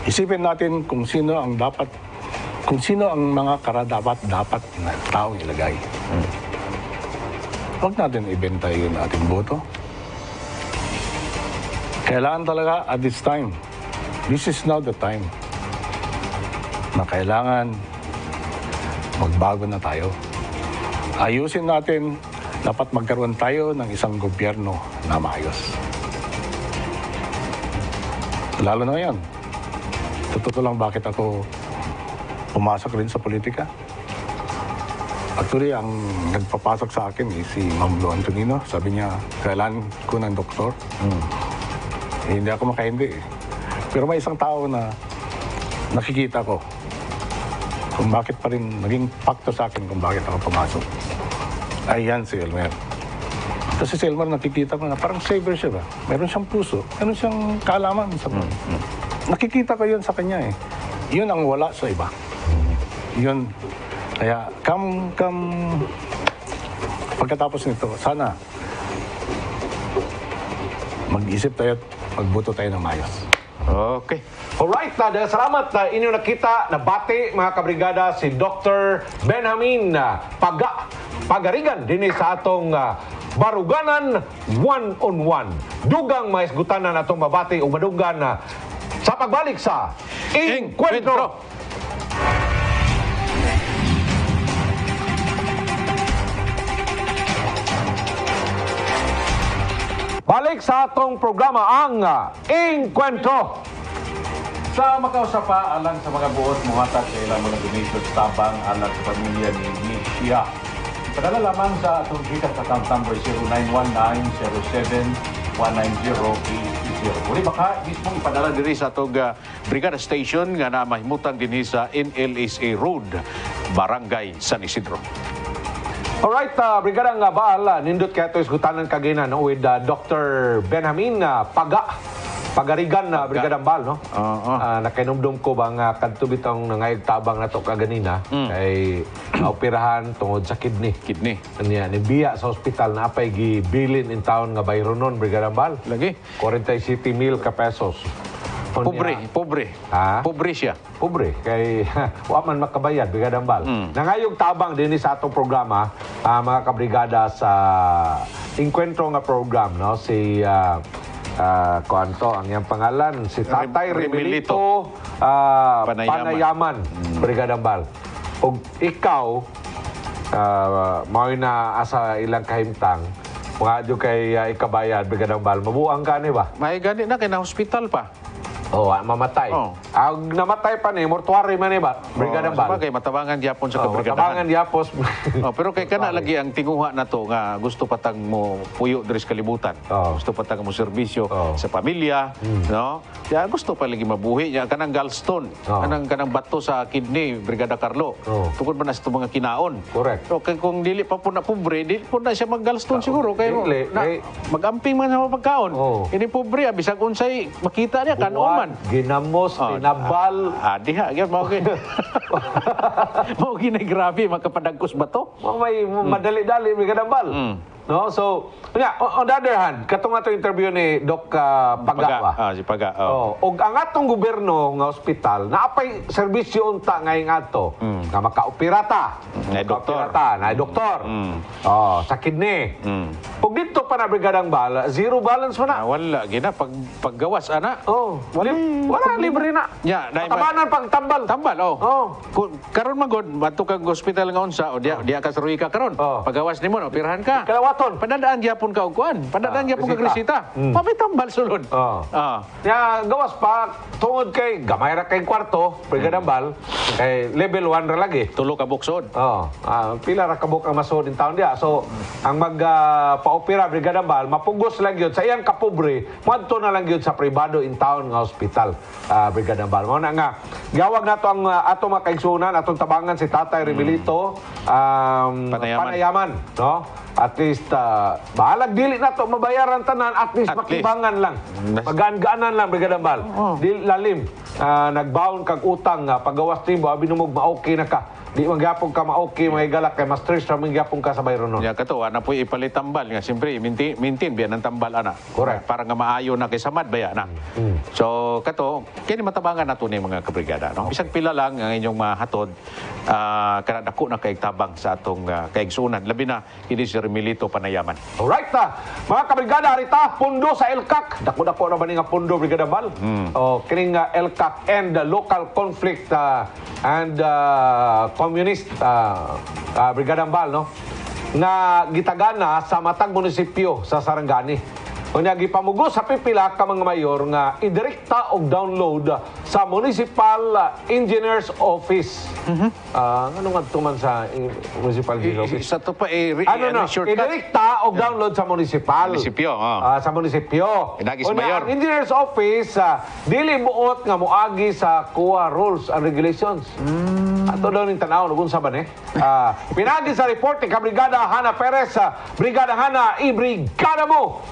Isipin natin kung sino ang mga dapat na taong ilagay. Huwag natin ibenta yung ating boto. Kailangan talaga at this time, this is now the time na kailangan magbago na tayo. Ayusin natin, dapat magkaroon tayo ng isang gobyerno na maayos. Lalo na yan. Totoo lang bakit ako pumasok rin sa politika. Actually, ang nagpapasok sa akin si Ma'am Lo Antonino. Sabi niya, kailangan ko ng doktor. Hindi ako makahindi eh. Pero may isang tao na nakikita ko kung bakit pa rin naging factor sa akin kung bakit ako pumasok. Ayan si Elmer. Kasi si Elmer nakikita ko na parang saver siya ba? Meron siyang puso, meron siyang kaalaman sa Nakikita ko yun sa kanya eh. Yun ang wala sa iba. Yun. Kaya, pagkatapos nito, sana mag-isip tayo at magbuto tayo ng mayos. Okay. Alright, dahil salamat na inyo nakita na bati mga kabrigada si Dr. Benjamin Pagarigan din sa atong Baruganan One-on-One. Dugang maisgutanan atong mabati o madunggan sa pagbalik sa Encuentro. Balik sa atong programa ang Encuentro. Sa makausapa alang sa mga buot muhatag sa ilang mga donation tabang alang sa pamilya ni Nisha. Padala lamang sa atong gikas account number 0919-07-190-820. Uli baka mismo ipadala diri sa atong Brigada Station nga na mahimutang dinhi sa NLSA Road, Barangay San Isidro. Alright, Brigada nga Baal, nindot kaya ito isgutanan kaginan with Dr. Benjamin Pagarigan na Brigada Baal, no? Nakainumdum ko bang kadtubit ang nangayag tabang na to kaganina kay operahan tungod sa kidney. Kidney. Niya, nibiya sa ospital na apay gibilin in town nga bayronon Brigada Baal. Lagi? 47,000 ka pesos. Pobre. Ha? Pobre siya. Pobre kay wa man makabayad Brigada Bal. Nangayog tabang dinhi sa atong programa mga kabrigada sa Encuentro nga program, no, si kuanto ang iyang pangalan si Tatay Remilito Panayaman Brigada Bal. Ug ikaw mao na asa ilang kahimtang mga kay ikabayad Brigada Bal, mabuang ka ni ba? May gani na kay na hospital pa. Mamatay. Oh. Namatay pa ni mortuary man ni ba? Brigada Bal. Sabagay matabangan gyapon sa kabrigadahan. Matabangan gyapos. Pero kay kana lagi ang tinguha na to nga gusto patang mo puyo diri sa kalibutan. Gusto patang mo serbisyo sa pamilya, no? Kaya gusto pa lagi mabuhi niya kanang gallstone, kanang bato sa kidney Brigada Carlo. Tungod man na sa mga kinaon. Correct. So kay kung dili pa po na pobre, dili po na siya mag-gallstone siguro kay magamping man sa mga pagkaon. Ini pobre bisag unsay makita niya kanon man. Ginamos, tinabal. Diha, gyud mao kay. Mao ginay grabe makapadagkos ba to? May madali-dali Brigada Bal. No, so on the other hand, katong ato interview ni Doc Paga. Si Paga. Og ang atong gobyerno nga ospital naapay serbisyo unta ngayong ato nga makaopirata. Nay doktor. Nay doktor. Sa kidney. Ug dito pa na Brigadang Bal, zero balance man na. Wala gina paggawas ana. Wala libre na. Ya, tabanan pagtambal. Tambal. Karon magod bato kag hospital nga unsa o diya ka saruy ka karon. Paggawas nimo operahan ka. Padadaan gyapon ka og kuan. Padadaan gyapon ka resita. Papitambal sulod. Ya gawas pa tungod kay gamay ra kay kwarto, Brigada Bal, kay level 1 ra lagi. Tulo ka buksod. Pila ra ka buk ang masud in town dia. So ang mag paopera Brigada Bal mapugos lang gyud sa iyang kapobre, madto na lang gyud sa pribado in town nga hospital Brigada Bal. Mao na nga gawag nato ang ato makaigsunan atong tabangan si Tatay Remilito Panayaman, no? At least, bahalag dili na to mabayaran tanan, at least makibangan lang. Magaan-gaanan lang, Brigada Bal. Dili lalim. Nagbaon kag utang, pagawas timbo, binumog ma-okay na ka. Di magyapon ka ma-okay, mga galak, kay mas stress ra magyapon ka sa bayron nun. Ya kato, ana po ipalit tambal nga siyempre maintain biya ng tambal ana. Correct. Para nga maayo na kay samad baya na. So kato, kini matabangan nato ni mga kabrigada, no. Bisag pila lang ang inyong mahatod kana dako na kay tabang sa atong kaigsunan, labi na kini si Remilito Panayaman. Alright mga kabrigada, arita pundo sa LCAC. Dako-dako na ba ni nga pundo Brigada Bal? Kining LCAC and local conflict and communist Brigada Bal, no, nga gitagana sa matag munisipyo sa Sarangani. Unya gipamugo sa pipila ka mga mayor nga idirekta og download sa Municipal Engineers Office. Ano nga tuman sa Municipal Engineers Office? Sa to pa shortcut. Idirekta og download sa municipal. Munisipyo, Sa munisipyo. Inagi sa Unya, mayor. ang Engineers Office, dili buot nga moagi sa COA Rules and Regulations. Ato daw ning tanaw kung sa ba ni. Pinagi sa report ni Kabrigada Hana Perez. Brigada Hana, ibrigada mo!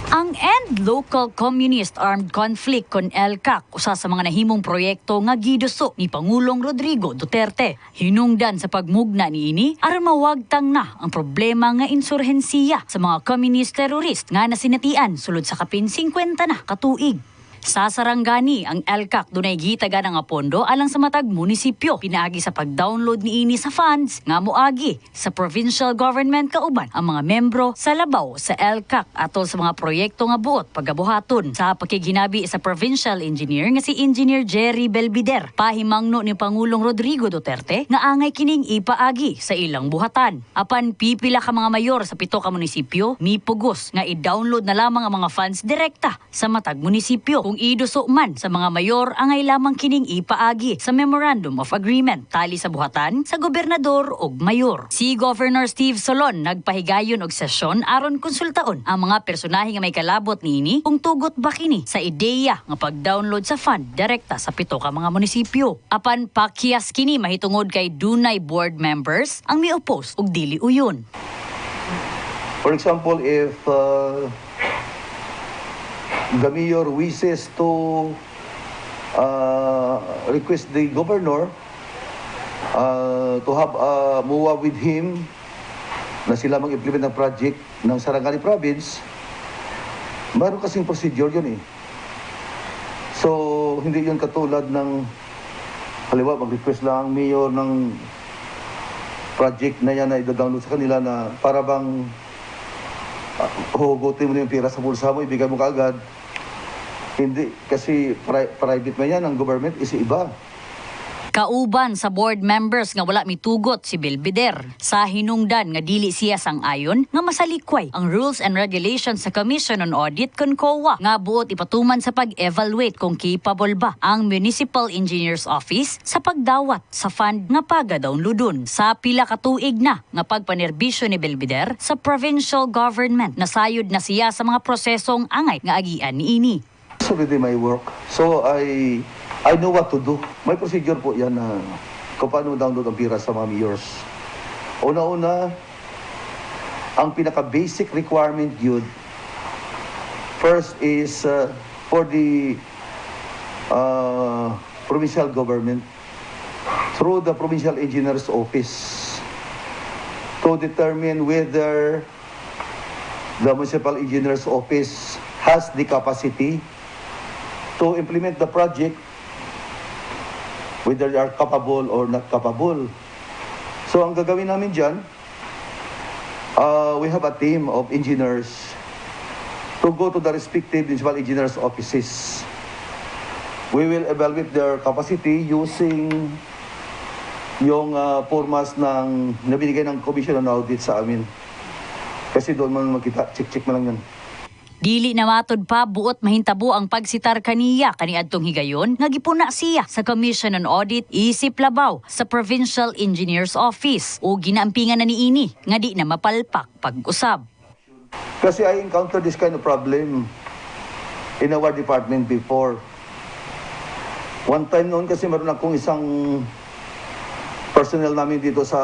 Ang End Local Communist Armed Conflict kon ELCAC usa sa mga nahimong proyekto nga giduso ni Pangulong Rodrigo Duterte. Hinungdan sa pagmugna niini aron mawagtang na ang problema nga insurhensiya sa mga communist terrorist nga nasinatian sulod sa kapin 50 na katuig. Sa Sarangani, ang ELCAC dunay gitagan nga pondo alang sa matag munisipyo pinaagi sa pag-download niini sa funds nga moagi sa provincial government kauban ang mga membro sa labaw sa ELCAC atol sa mga proyekto nga buot pagabuhaton. Sa pakighinabi sa provincial engineer nga si Engineer Jerry Belbider, pahimangno ni Pangulong Rodrigo Duterte nga angay kining ipaagi sa ilang buhatan. Apan pipila ka mga mayor sa 7 ka munisipyo mipugos nga i-download na lamang ang mga funds direkta sa matag munisipyo. Kung iduso man sa mga mayor angay lamang kining ipaagi sa Memorandum of Agreement tali sa buhatan sa gobernador ug mayor. Si Governor Steve Solon nagpahigayon og sesyon aron konsultaon ang mga personahe nga may kalabot niini kung tugot ba kini sa ideya nga pag-download sa fund direkta sa 7 ka mga munisipyo. Apan pakyas kini mahitungod kay dunay board members ang mi-oppose ug dili uyon. For example, if the mayor wishes to request the governor to have MOA with him na sila mag-implement ng project ng Sarangani Province, mayroon kasing procedure yun eh. So, hindi yun katulad ng halimbawa, mag-request lang ang mayor ng project na yan na i-download sa kanila na para bang hugutin mo na yung pira sa bulsa mo, ibigay mo kaagad. Hindi, kasi private man yan, ang government is iba. Kauban sa board members nga wala mitugot si Belbider sa hinungdan nga dili siya sang-ayon nga masalikway ang rules and regulations sa Commission on Audit kon COA nga buot ipatuman sa pag-evaluate kung capable ba ang Municipal Engineers Office sa pagdawat sa fund nga paga-downloadon. Sa pila ka tuig na nga pagpanerbisyo ni Belbider sa provincial government, nasayod na siya sa mga prosesong angay nga agian niini. It's already my work. So I know what to do. May procedure po yan na kung paano download ang pira sa mga mayors. Una-una, ang pinaka-basic requirement yun, first is for the provincial government through the Provincial Engineers Office to determine whether the Municipal Engineers Office has the capacity to implement the project, whether they are capable or not capable. So ang gagawin namin dyan, we have a team of engineers to go to the respective municipal engineers' offices. We will evaluate their capacity using yung formas ng nabinigay ng Commission on Audit sa amin. Kasi doon man makita, check-check mo lang yun. Dili na matod pa buot mahintabo ang pagsitar kaniya kaniadtong higayon nga gipuna siya sa Commission on Audit isip labaw sa Provincial Engineers Office o ginaampingan na niini nga di na mapalpak pag-usab. Kasi I encountered this kind of problem in our department before. One time noon kasi meron akong isang personnel namin dito sa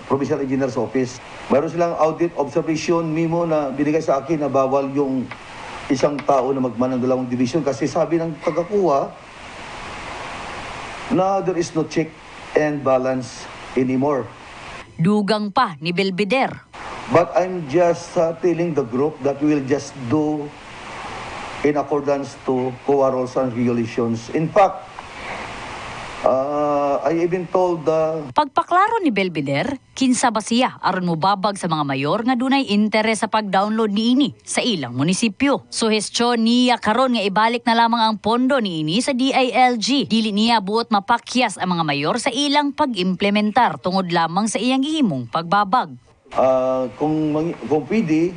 Provincial Engineers Office. Mayroon silang audit observation memo na binigay sa akin na bawal yung isang tao na magman ng 2 division kasi sabi ng tagakuha na there is no check and balance anymore. Dugang pa ni Belbider. But I'm just telling the group that we will just do in accordance to COA rules and regulations. In fact, I even told Pagpaklaro ni Belbider, kinsa ba siya aron mobabag sa mga mayor nga dunay interes sa pag-download niini sa ilang munisipyo. Suhestyon niya karon nga ibalik na lamang ang pondo niini sa DILG. Dili niya buot mapakyas ang mga mayor sa ilang pag-implementar tungod lamang sa iyang gihimong pagbabag. kung pwede,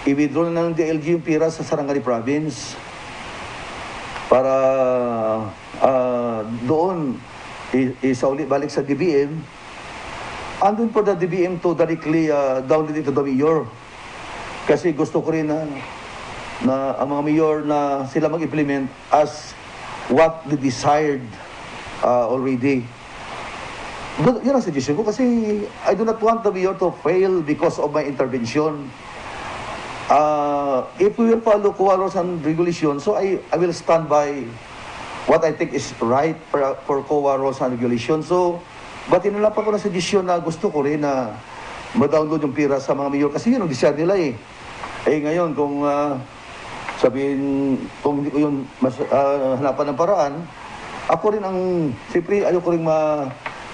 i-withdraw na ng DLG yung pira sa Sarangani Province para doon isauli balik sa DBM, andun for the DBM to directly download it to the mayor. Kasi gusto ko rin na ang mga mayor na sila mag-implement as what they desired already. Yun ang suggestion ko kasi I do not want the mayor to fail because of my intervention. If we will follow COA rules and regulations, so I will stand by what I think is right for COA rules and regulations. So, batinulap ako na suggestion na gusto ko rin na ma-download yung pira sa mga mayor kasi yun ang desire nila eh. Eh ngayon, kung sabihin, kung hindi ko yun hanapan ng paraan, ako rin ang, siyempre, ayoko rin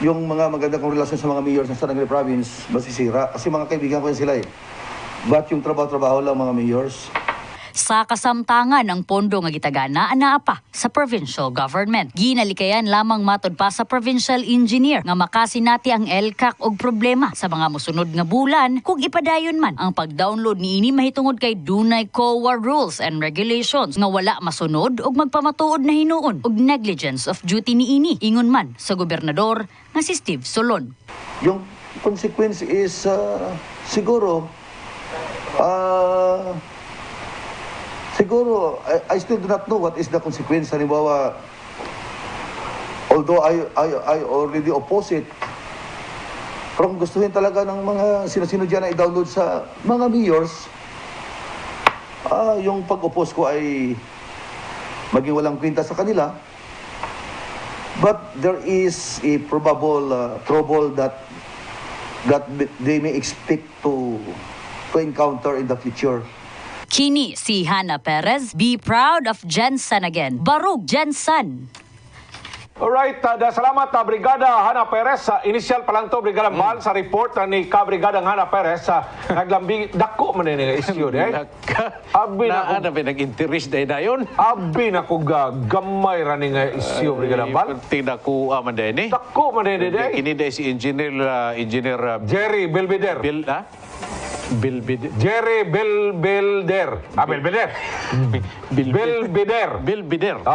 yung mga maganda kong relasyon sa mga mayor sa Sarangani Province masisira. Kasi mga kaibigan ko yan sila eh. But yung trabaho-trabaho lang mga mayors. Sa kasamtangan ang pondo nga gitagana anaa pa sa provincial government. Ginalikayan lamang matod pa sa provincial engineer nga makasinati ang LCAC og problema sa mga mosunod nga bulan kung ipadayon man ang pag-download niini mahitungod kay dunay COA rules and regulations nga wala masunod og magpamatuod na hinuon og negligence of duty niini ingon man sa gobernador nga si Steve Solon. Yung consequence is siguro I still do not know what is the consequence. Halimbawa, although I already oppose it, pero kung gustuhin talaga ng mga sino-sino dyan na i-download sa mga mayors, yung pag-oppose ko ay maging walang kwenta sa kanila. But there is a probable trouble that they may expect to encounter in the future. Kini si Hannah Perez, be proud of Jensen again. Barug Jensen. Alright, salamat Brigada Hannah Perez. Initial pa lang to, Brigada Bal, sa report ni Brigada Hannah Perez. Naglambing, dako man yung issue. Abi na ko. Nag-interest day na yun. Abi na ko gamay raning issue, Brigada Bal. Tingnan ko man din eh. Dako man din. Kini day si Engineer Jerry Belvedere. Jerry Belvedere. Belvedere. Belvedere.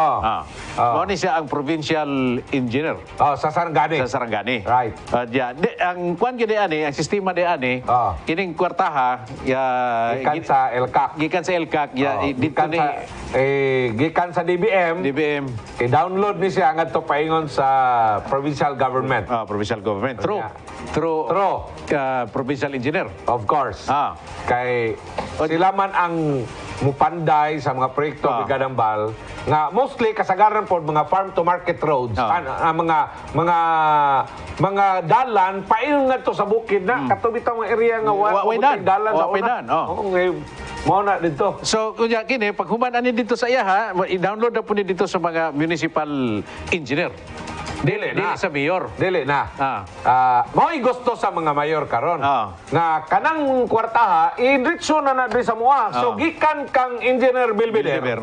Mao ni siya ang provincial engineer. Sa Sarangani. Sa Sarangani. Right. Ang kuan gid ani, ang sistema di ani, kining kwartaha gikan sa LCAC. Gikan sa LCAC dito ni gikan sa DBM. I-download ni siya ngadto paingon sa provincial government. Provincial government. Through provincial engineer. Of course. Kay sila man ang mupanday sa mga proyekto Brigadang Bal nga mostly kasagaran po mga farm to market roads, mga dalan paingon ngadto sa bukid na katubit ang mga area nga dalan sa una. Mao na dito. So kunya kini pag human ani dito sa iya i-download na po ni dito sa mga municipal engineer. Dili sa mayor. Dili na. Mao'y gusto sa mga mayor karon. Nga kanang kwartaha, i-diretso na diri sa mua. So, gikan kang Engineer Belvedere.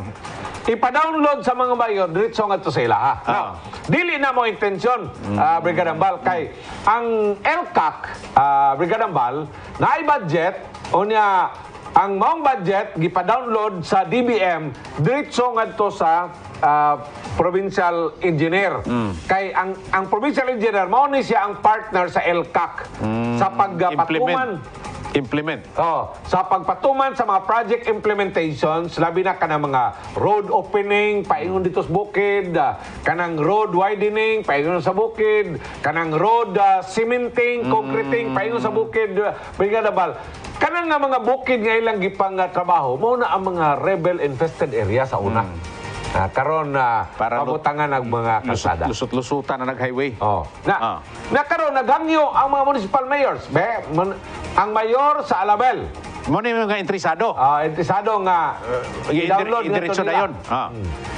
Ipa-download sa mga mayor, diretso nga to sa ilaha. Now, dili na mo intensyon, Brigadang Bal, kay ang LCAC, Brigadang Bal, na budget, o niya, ang maong budget, gipa-download sa DBM, diretso nga to sa provincial engineer. Kay ang provincial engineer mao ni siya ang partner sa LCAC sa pagpatuman sa pagpatuman sa mga project implementations, labi na kanang mga road opening paingon dito sa bukid, kanang road widening paingon sa bukid, kanang road cementing, concreting paingon sa bukid. Brigada Bal, kanang nga mga bukid nga ilang gipang trabaho mao na ang mga rebel infested area sa una. Karon pamutangan ang mga kalsada. Lusot-lusutan na nag-highway. Na karon naghangyo ang mga municipal mayors. Ang mayor sa Alabel. Mo ni mga interesado. Interesado nga i-download diretso na yon.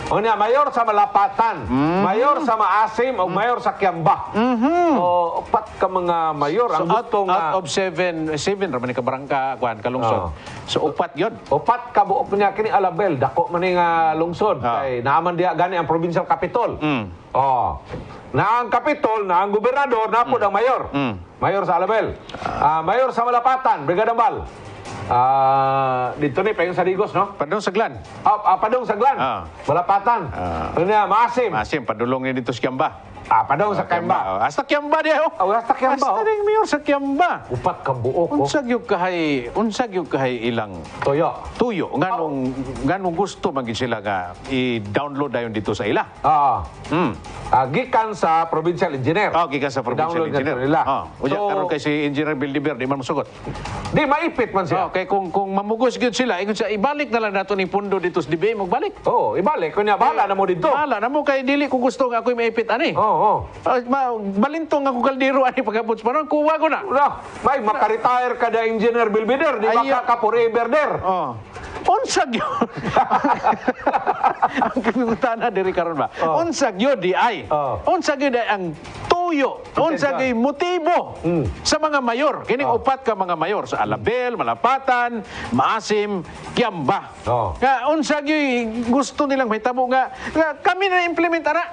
O niya, mayor sa Malapatan, mayor sa Maasim, o mayor sa Kiamba. O, upat ka mga mayor. Ang gusto nga... Out of seven raman ni kabarangka, kalungsod. So, upat yun. Upat ka buo niya, kini Alabel, dako man nga lungsod. Kay naaman diya gani ang provincial capital. Na ang capital, na ang gobernador, napod ang mayor. Mayor sa Alabel. Mayor sa Malapatan, Brigadang Bal. Dito ni Payong Sadigos, no? Padong Saglan. Padong Saglan. Malapatan. Maasim. Maasim, padulong ni dito sa Kiamba. Padong sa Kiamba. Hasta Kiamba dia. Hasta Kiamba. Hasta ding mayor sa Kiamba. Upat ka buok. Unsag yung kahay ilang tuyo. Nganong gusto maging sila nga i-download dayon dito sa ila. Gikan sa provincial engineer. Gikan sa provincial I-download engineer. nga nila. Unya karon kay si Engineer Bildiber di man musugot. Di maipit man siya. Kay kung mamugos gyud sila, ingon siya ibalik na lang nato ning pundo dito sa DBM magbalik. Ibalik kunya bahala na mo dito. Bahala na mo kay dili ko gusto nga ako'y maipit ani. Balintong ako kaldero ani pagabot pa ron kuha ko na. May maka-retire ka da Engineer Bilbider, di ba ka forever there? Unsag yun. Ang kinutana diri karon ba? Unsag yun di ay. Unsag yun ang tuyo. Unsag yun motibo sa mga mayor. Kining upat ka mga mayor sa Alabel, Malapatan, Maasim, Kiamba. Unsag yun gusto nilang mahitabo nga kami na implement ana.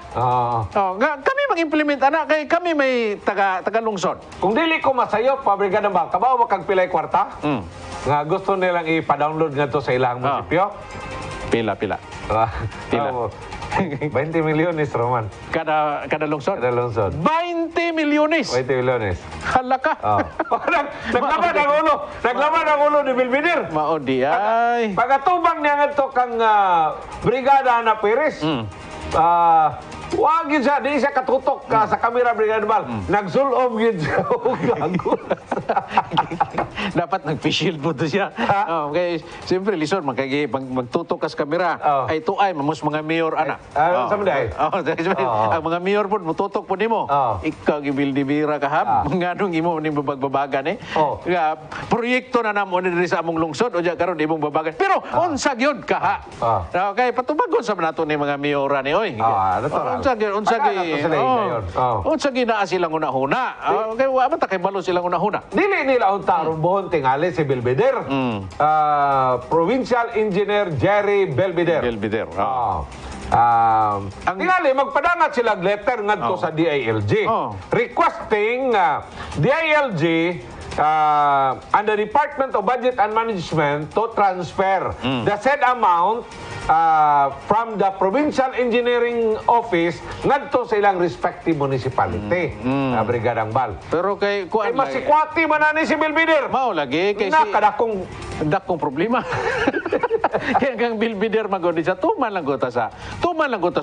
Kami mag-implement ana kay kami may taga lungsod. Kung dili ko masayo pabrigada ba, kabaw makagpilay kwarta? Nga gusto nilang ipa-download nga to sa ilang munisipyo? Pila. Pila. 20 milyones, Roman. Kada lungsod? Kada lungsod. 20 milyones! 20 milyones. Hala ka! Naglaman ang ulo! Naglaman ang ulo ni Bilbidir! Maudi ay! Pagatubang niya nga to kang Brigada na Perez. Wag yun siya, di siya katutok sa kamera, Brigada Bal. Nagsulom yun siya. Dapat nag-face-shield po to siya. Okay, siyempre, lison, magtutok ka sa kamera. Ay, ito ay, mamos mga mayor, ana. Sa mga ang mga mayor po, mututok po ni mo. Ikaw, gibildibira ka, ha? Mga nung imo ning babagbabagan, eh. Proyekto na namo ni sa among lungsod, o diya karon imong babagan. Pero, unsag yun, kaha. Okay, patubagon sa nato ni mga mayora ni, oy. Unsag na silang una-huna. Okay, wa man ta kay balo silang una-huna. Dili nila unta aron buhon tingali si Belvedere. Provincial Engineer Jerry Belvedere. Tingali magpadangat sila letter ngadto sa DILG requesting DILG and the Department of Budget and Management to transfer the said amount from the Provincial Engineering Office ngadto sa ilang respective municipality. Brigadang Bal. Pero kay kuan masikwati man ani si Belvedere. Mao lagi kay si dakong problema. Kaya kang Belvedere magod sa tuman lang sa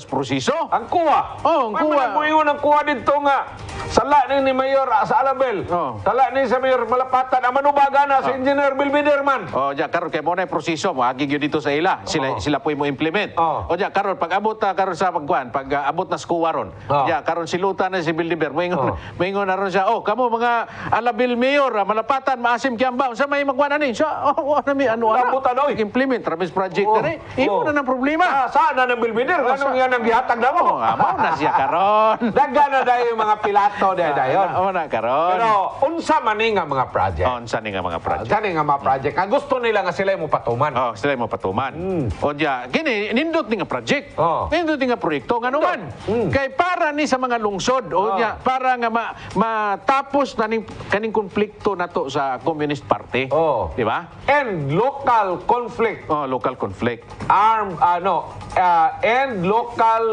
proseso. Ang kuha. Ang kuha. May mo ang kuha dito nga. Sala ni Mayor sa Alabel. Sala ni sa Mayor Malapatan. Ang manubaga na sa Engineer Belvedere man. Diya karon kay mo na proseso mo agi gyud dito sa ila. Sila po mo implement. Diya karon pag abot ta karon sa pagkuan, pag abot na skuwa ron. Diya karon silutan na si Belvedere. Moingon na ron siya. Kamo mga Alabel Mayor, Malapatan, Maasim, Kiamba, unsa may magkuan ani? Siya implement Travis project na ni. Imo na ng problema. Saan na ng Belvedere? Anong yan ang gihatag na mo? Mao na siya karon. Daghan na dayon mga pilato dayon. Mao na karon. Pero unsa man ni nga mga project? Unsa ni nga mga project? Unsa ni nga mga project? Ang gusto nila nga sila mo patuman. Sila mo patuman. O diya, kini nindot ni nga project. Nindot ni nga proyekto nga naman. Kay para ni sa mga lungsod o diya para nga matapos na kaning konflikto nato sa Communist Party. Di ba? And local conflict. Local conflict. And local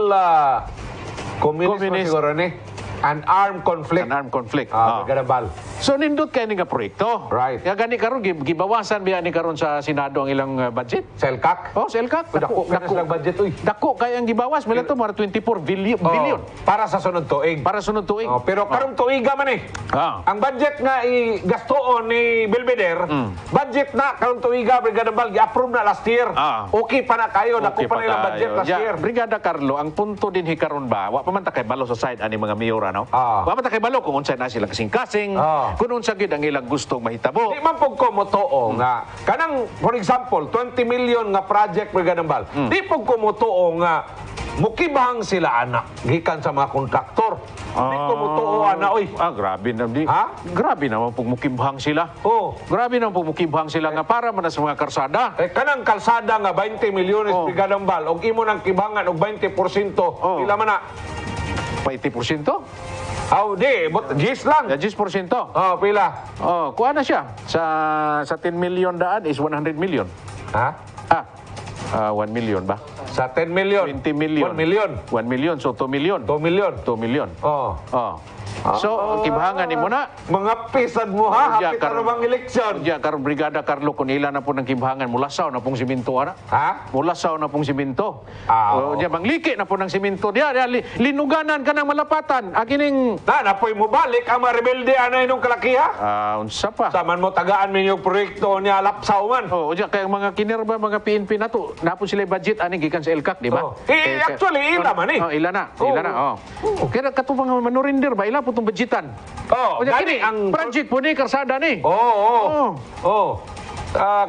communist siguro ni. An armed conflict. An armed conflict. Garabal. So nindot kay ni nga proyekto. Right. Kaya gani karon gibawasan biya ni karon sa Senado ang ilang budget. Selkak? Selkak. Dako budget uy. Dako kay ang gibawas mila to mga 24 billion. Para sa sunod tuig. Para sunod tuig. Pero karon tuiga man eh. Ang budget nga igastoon ni Belvedere, budget na karon tuiga Brigada Bal gi-approve na last year. Okay pa na kayo, dako pa nilang budget last year. Brigada Carlo, ang punto din hikaron ba, wa pa man ta kay balo sa side ani mga mayor no? Wa man ta kay balo kung unsay na sila kasing-kasing. Kung unsa gyud ang ilang gustong mahitabo. Di man pug ko motoo nga kanang for example 20 million nga project Brigada Bal. Di pug ko motoo nga mukibang sila anak gikan sa mga kontraktor. Di ko motoo ana oy. Grabe na di. Grabe naman pug mukibang sila. Grabe naman pug mukibang sila nga para man sa mga karsada. Kanang kalsada nga 20 milyones Brigada Bal og imo nang kibangan og 20%. Pila man na? 20%? di, but gis lang. 10%. Oh, pila. Oh, kuha na siya. Sa 10 million daan is 100 million. Ha? 1 million ba? Sa 10 million. 20 million. 1 million. 1 million, so 2 million. 2 million. 2 million. Oh. Oh. So, kibahangan ni mo na. Mga pisad mo ha, Diya, hapit na bang eleksyon. Diya, karong Brigada Carlo, kung ilan na po ng kibahangan, mulasaw na pong siminto, ana? Ha? Mulasaw na pong siminto. Oo. Diya, mangliki na po ng siminto. Diya, linuganan ka ng malapatan. Akining, Napoy mo balik ang mga rebelde anay nung kalakiha. unsa pa? Saman mo tagaan min yung proyekto niya lapsaw man. Oh, diya, kaya mga kinerba, mga PNP na to, napo sila budget, ani, gikan sa LCAC, di ba? Oh. Actually, ila man eh. Oh, ila na. Ila na, oh. Kaya katupang manurindir ba? Ila po itong budgetan. Oh, O diya, gani kini, ang project po ni, karsada ni. Oh.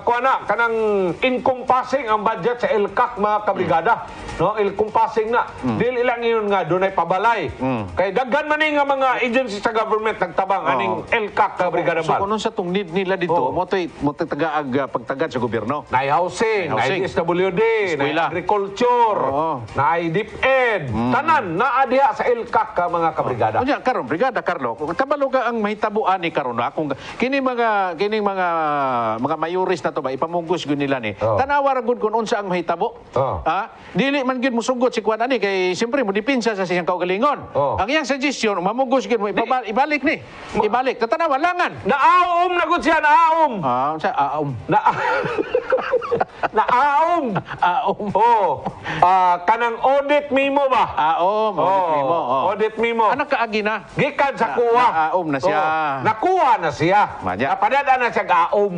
Kuha na, kanang encompassing ang budget sa LCAC mga kabrigada. No, encompassing na. Dili lang yun nga, doon ay pabalay. Kay daghan man nga mga agency sa government nagtabang aning LCAC kabrigada So, bal. kung sa itong need nila dito, mo tagaag pagtagad sa gobyerno. Na housing, na Housing. SWD, Eskwela. na agriculture, Oo. na DepEd, tanan na adiha sa LCAC ka mga kabrigada. O diya, karon Brigada Carlo, kabalo ka ang mahitabuan ni karon na kung kining mga mayuris na to ba ipamugos gyud nila ni. Oo. Tanawa ra gud kun unsa ang mahitabo. Oo. Dili man gyud mosugot si kuan ani kay siyempre mo dipinsa sa siyang kaugalingon. Oo. Ang iyang suggestion mamugos gyud mo ibalik ni. Ibalik tatanawa langan. Naaom na gud siya, naaom. Unsa aom. Naaom. Aom. Oh. Kanang audit memo ba? Aom, audit mo. Audit memo. Anak kaagi na. Gikan sa kuha. Naaom na siya. Nakuha na siya. Manya. Napadada na siya gaom.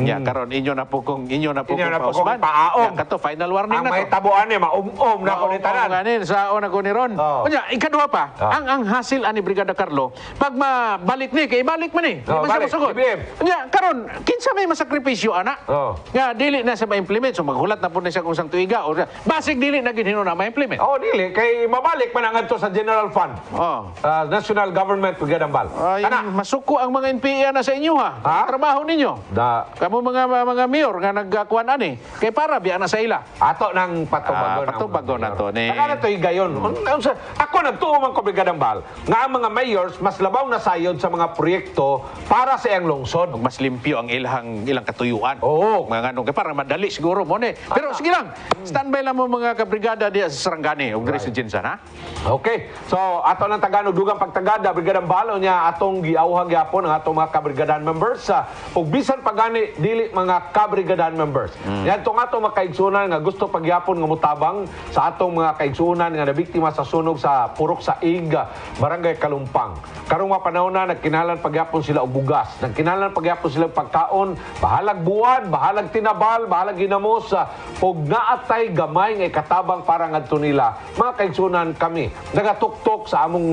Ya karon inyo na po kung kong paaom. Ya kato final warning Ang na may to. tabuan niya, maum-um na Maong kunitanan. ganin sa una ko ni Ron. Oo. Unya, ikaduha pa, ang hasil ani Brigada Carlo, pag mabalik ni kay ibalik man ni. Di Oo, man siya balik. masugod. IBM. Unya, karon kinsa may masakripisyo ana? Oo. Nga dili na sa ma-implement so maghulat na po na siya kung sang tuiga o basig dili na gid na ma-implement. Oh, dili. Kay mabalik man ang adto sa General Fund. Oh. National Government Brigada Bal. Ay, masuko ang mga NPA na sa inyo ha. Ha? Ang trabaho ninyo. Kamu mga mayor nga nagkuan ani kay para biya na sa ila. Ato ng patubagon. Patubagon na to ni. Saka na to higayon. Ako nagtuo man ko Brigadang Bal nga ang mga mayors mas labaw na sayod sa mga proyekto para sa iyang lungsod. Mas limpyo ang ilang katuyuan. Oo. Mga ganun. Kaya parang madali siguro mo ni. Pero sige lang, standby lang mo mga kabrigada diya sa Sarangani o diri sa Jinsan ha. Okay. So, ato ng Tagalog, dugang pagtagada, Brigadang Balo niya, atong giauhag yapon ang atong mga kabrigadan members. Ug bisan pagani, dili mga kabrigadan members. Yan itong atong mga kaigsunan nga gusto pagyapon nga mutabang sa atong mga kaigsunan nga nabiktima sa sunog sa Purok sa Iga, Barangay Kalumpang. Karong mga panahon na, nagkinalan pagyapon sila og bugas. Nagkinalan pagyapon sila og pagkaon, bahalag buwan, bahalag tinabal, bahalag ginamos, ug naatay gamay nga katabang para ngadto nila. Mga kaigsunan kami, nagatuktok sa among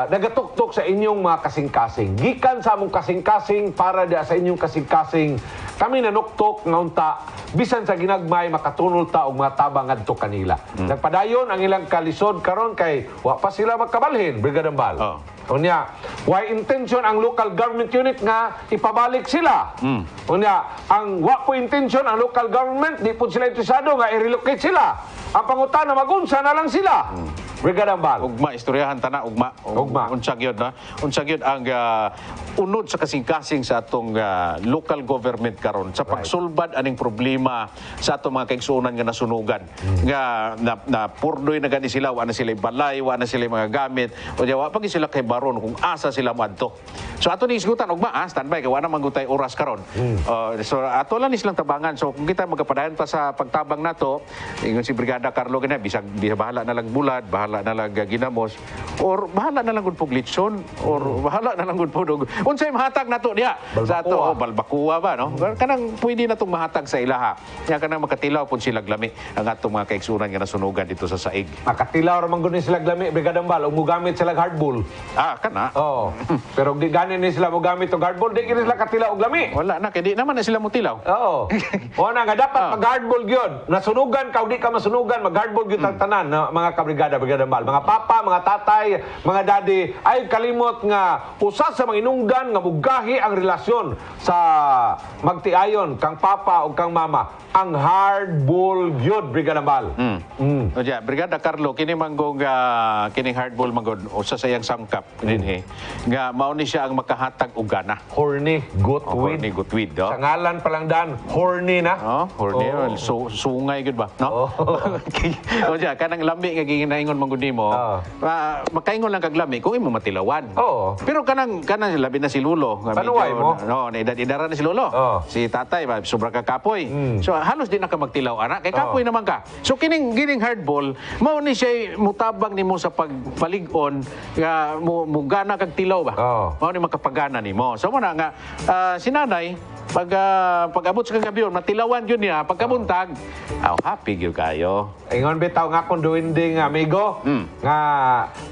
nagatuktok sa inyong mga kasing-kasing. Gikan sa among kasing-kasing para sa inyong kasing-kasing. Kami nanuktok nga unta bisan sa ginagmay makatunol ta og mga tabang ngadto kanila. Nagpadayon ang ilang kalisod karon kay wa pa sila magkabalhin, Brigadang Bal. Unya, why intention ang local government unit nga ipabalik sila. Unya, ang wa po intention ang local government di po sila interesado nga i-relocate sila. Ang pangutana magunsa na lang sila. Brigadang Bal. Ugma, istoryahan tana, ugma. Ugma. Unsa gyud na. Unsa gyud ang unod sa kasing-kasing sa atong local government karon sa pagsulbad aning problema sa atong mga kaigsuonan nga nasunugan. Nga na purdoy na gani sila, wa na sila balay, wa na sila mga gamit. O wa pa sila kay baron kung asa sila madto. So ato ni isgutan ugma, standby kay wa na mangutay oras karon. So ato lang ni silang tabangan. So kung kita magapadayon pa sa pagtabang nato, ingon si Brigada Carlo gina bisag bahala na lang bulad, bahala na lang ginamos, or bahala na lang gud pug litson, or bahala na lang gud pug unsay mahatag nato diha sa ato balbakuwa ba no, kanang pwede na tong mahatag sa ilaha nya kanang makatilaw pud sila glami ang atong mga kaigsunan nga nasunugan dito sa saig. Makatilaw ra man gud ni sila glami, Brigadang Bal, ug mogamit sila hardball. Kana Oh. Pero di gani ni sila mogamit og hardball, di gani sila katilaw og lami. wala na kay di naman na sila mutilaw. Oo. O na nga dapat mag-hardball gyud. Nasunugan ka o di ka masunugan, mag-hardball gyud ang tanan na mga kabrigada, Brigadang Brigada Mal. Mga papa, mga tatay, mga daddy, ay kalimot nga usa sa mga inungdan nga mugahi ang relasyon sa magtiayon kang papa o kang mama. Ang hard bull gyud, Brigada Mal. O diya, Brigada Carlo, kini manggong kining hardball manggod usa sa iyang sangkap dinhi nga mao ni siya ang makahatag og gana. Horny gutwid. Horny gutwid, no? Sa ngalan pa lang dan, horny na. Oh, horny, Oh. sungay gud ba, no? O diya, kanang lami nga gihinaingon manggod nimo, makaingon lang kag lami kung imo matilawan. Oo. Pero kanang labi na si Lulo, nga Panuway mo? no, na edad-edara na si Lulo. Oo. Si tatay ba sobra ka kapoy. So halos di na ka magtilaw ana kay kapoy naman ka. So kining hardball mao ni siya mutabang nimo sa pagpalig-on nga mugana kag tilaw ba. Mao ni makapagana nimo. So mo na nga si nanay pag-abot sa kagabiyon matilawan gyud niya pagkabuntag happy gyud kayo. Ingon bitaw nga akong duwinding amigo nga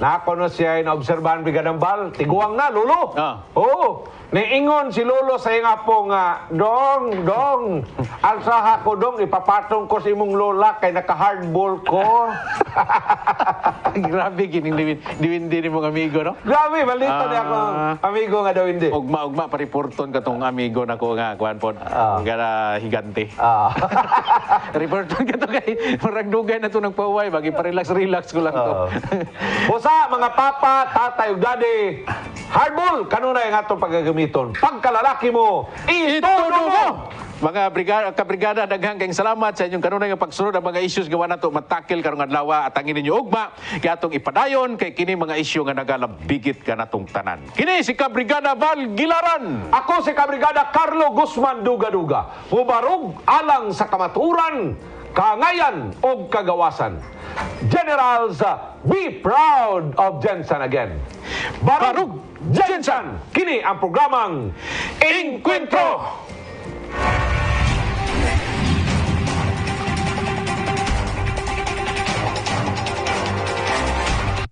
naako no siya inaobserbahan Brigadang Bal, tiguang na lolo. Oo. Niingon si lolo sa iyang apo nga, Dong, alsaha ko dong, ipapatong ko sa imong lola kay naka-hardball ko. Grabe gining diwindi ni mong amigo, no? Grabe, malito niya akong amigo nga duwindi. Ugma pariporton ka tong amigo nako nga kuan pod nga higante. Reporton ka to kay murag dugay na to nagpauway bagi pa-relax ko lang to. Usa mga papa, tatay ug daddy, hardball kanunay nga atong paggagamiton. Pagkalalaki mo, itudo mo. Mga kabrigada, daghang kayong salamat sa inyong kanunay nga pagsunod ang mga issues gawa nato matakil karong adlaw at angin ninyo ugma kay atong ipadayon kay kini mga isyu nga nagalabigit ka natong tanan. Kini si Kabrigada Val Gilaran. Ako si Kabrigada Carlo Guzman Duga-Duga. Mubarog alang sa kamaturan, kaangayan o kagawasan. Generals, be proud of Jensen again. Barug Jensen! Kini ang programang Encuentro!